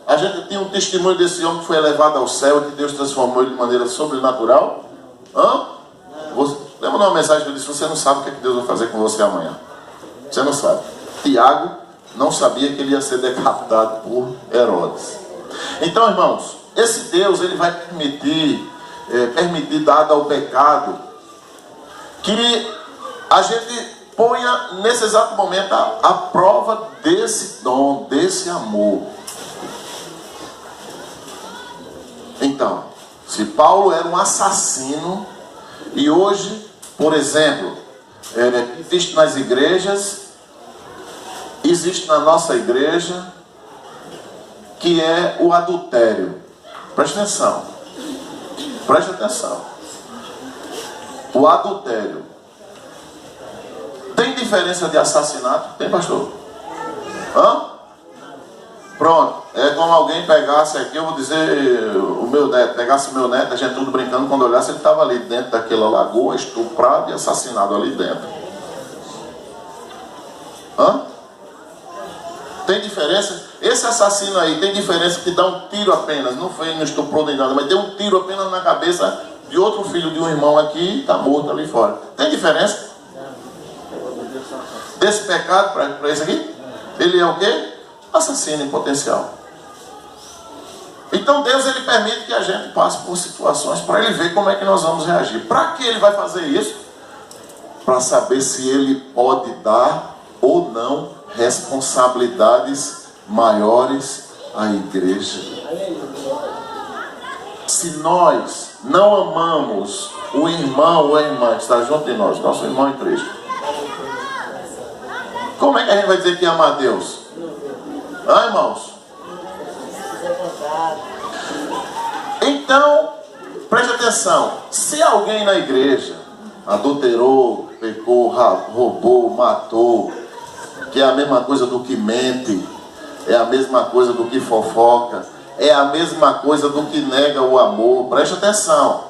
A gente tinha um testemunho desse homem que foi elevado ao céu e que Deus transformou ele de maneira sobrenatural? Lembra de uma mensagem que eu disse: você não sabe o que Deus vai fazer com você amanhã. Você não sabe. Tiago não sabia que ele ia ser decapitado por Herodes. Então, irmãos, esse Deus, ele vai permitir, dado ao pecado, que a gente ponha nesse exato momento a prova desse dom, desse amor. Então, se Paulo era um assassino, e hoje, por exemplo, existe nas igrejas, existe na nossa igreja, que é o adultério. Preste atenção. Preste atenção. O adultério. Tem diferença de assassinato? Tem, pastor? Hã? Pronto. É como alguém pegasse aqui, eu vou dizer, o meu neto, pegasse o meu neto, a gente tudo brincando, quando olhasse, ele estava ali dentro daquela lagoa, estuprado e assassinado ali dentro. Hã? Tem diferença? Esse assassino aí tem diferença que dá um tiro apenas, não foi, não estuprou nem nada, mas deu um tiro apenas na cabeça de outro filho de um irmão aqui e está morto ali fora. Tem diferença? Desse pecado para esse aqui? Ele é o quê? Assassino em potencial. Então Deus, ele permite que a gente passe por situações para ele ver como é que nós vamos reagir. Para que ele vai fazer isso? Para saber se ele pode dar ou não responsabilidades maiores à igreja. Se nós não amamos o irmão ou a irmã que está junto de nós, nosso irmão em Cristo, como é que a gente vai dizer que ama a Deus? Ah, irmãos? Então, preste atenção. Se alguém na igreja adulterou, pecou, roubou, matou, que é a mesma coisa do que mente, é a mesma coisa do que fofoca, é a mesma coisa do que nega o amor. Preste atenção.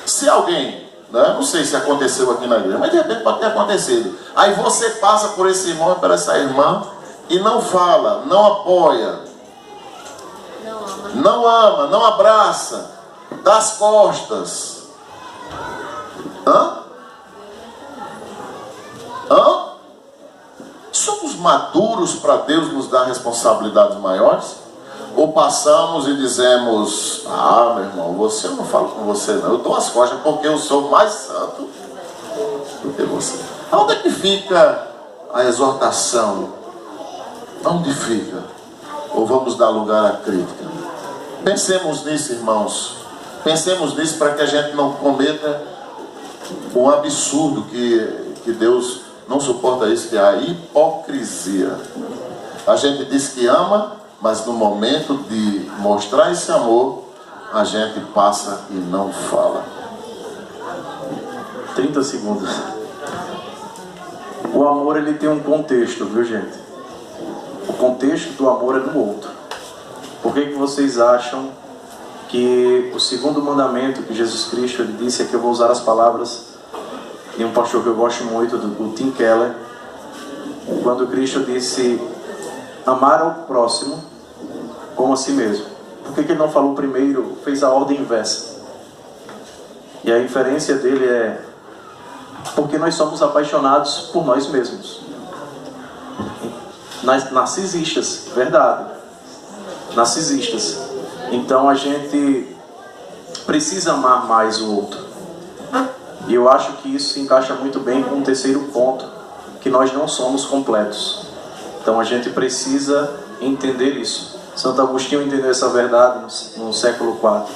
Se alguém, né, não sei se aconteceu aqui na igreja, mas de repente pode ter acontecido. Aí você passa por esse irmão e por essa irmã e não fala, não apoia, não ama, não abraça, dá as costas. Hã? Hã? Somos maduros para Deus nos dar responsabilidades maiores? Ou passamos e dizemos: ah, meu irmão, eu não falo com você não, eu dou as costas porque eu sou mais santo do que você. Onde é que fica a exortação? Onde fica? Ou vamos dar lugar à crítica? Pensemos nisso, irmãos. Pensemos nisso para que a gente não cometa um absurdo que Deus não suporta isso, que é a hipocrisia. A gente diz que ama, mas no momento de mostrar esse amor, a gente passa e não fala. 30 segundos. O amor, ele tem um contexto, viu, gente? O contexto do amor é no outro. Por que vocês acham que o segundo mandamento que Jesus Cristo ele disse, aqui eu vou usar as palavras de um pastor que eu gosto muito, do Tim Keller, quando Cristo disse amar ao próximo como a si mesmo? Por que ele não falou primeiro, fez a ordem inversa? E a inferência dele é porque nós somos apaixonados por nós mesmos. Narcisistas, verdade. Narcisistas. Então a gente precisa amar mais o outro. E eu acho que isso se encaixa muito bem com o terceiro ponto, que nós não somos completos. Então a gente precisa entender isso. Santo Agostinho entendeu essa verdade no século IV,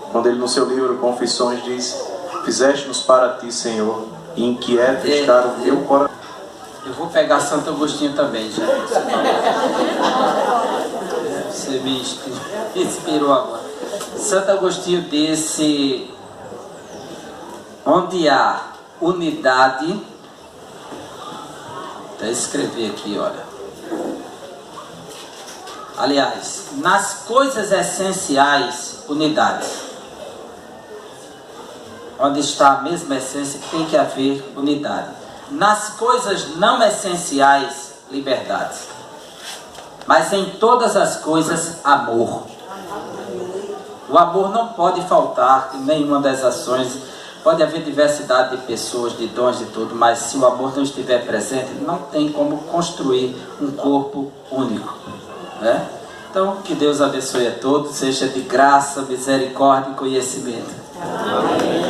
quando ele no seu livro Confissões diz: fizeste-nos para ti, Senhor, e inquieto está o meu coração. Eu vou pegar Santo Agostinho também, já. Você me inspirou agora. Santo Agostinho disse: onde há unidade, até escrever aqui, olha. Aliás, nas coisas essenciais, unidade. Onde está a mesma essência, tem que haver unidade. Nas coisas não essenciais, liberdade. Mas em todas as coisas, amor. O amor não pode faltar em nenhuma das ações. Pode haver diversidade de pessoas, de dons, de tudo, mas se o amor não estiver presente, não tem como construir um corpo único, né? Então, que Deus abençoe a todos, seja de graça, misericórdia e conhecimento. Amém.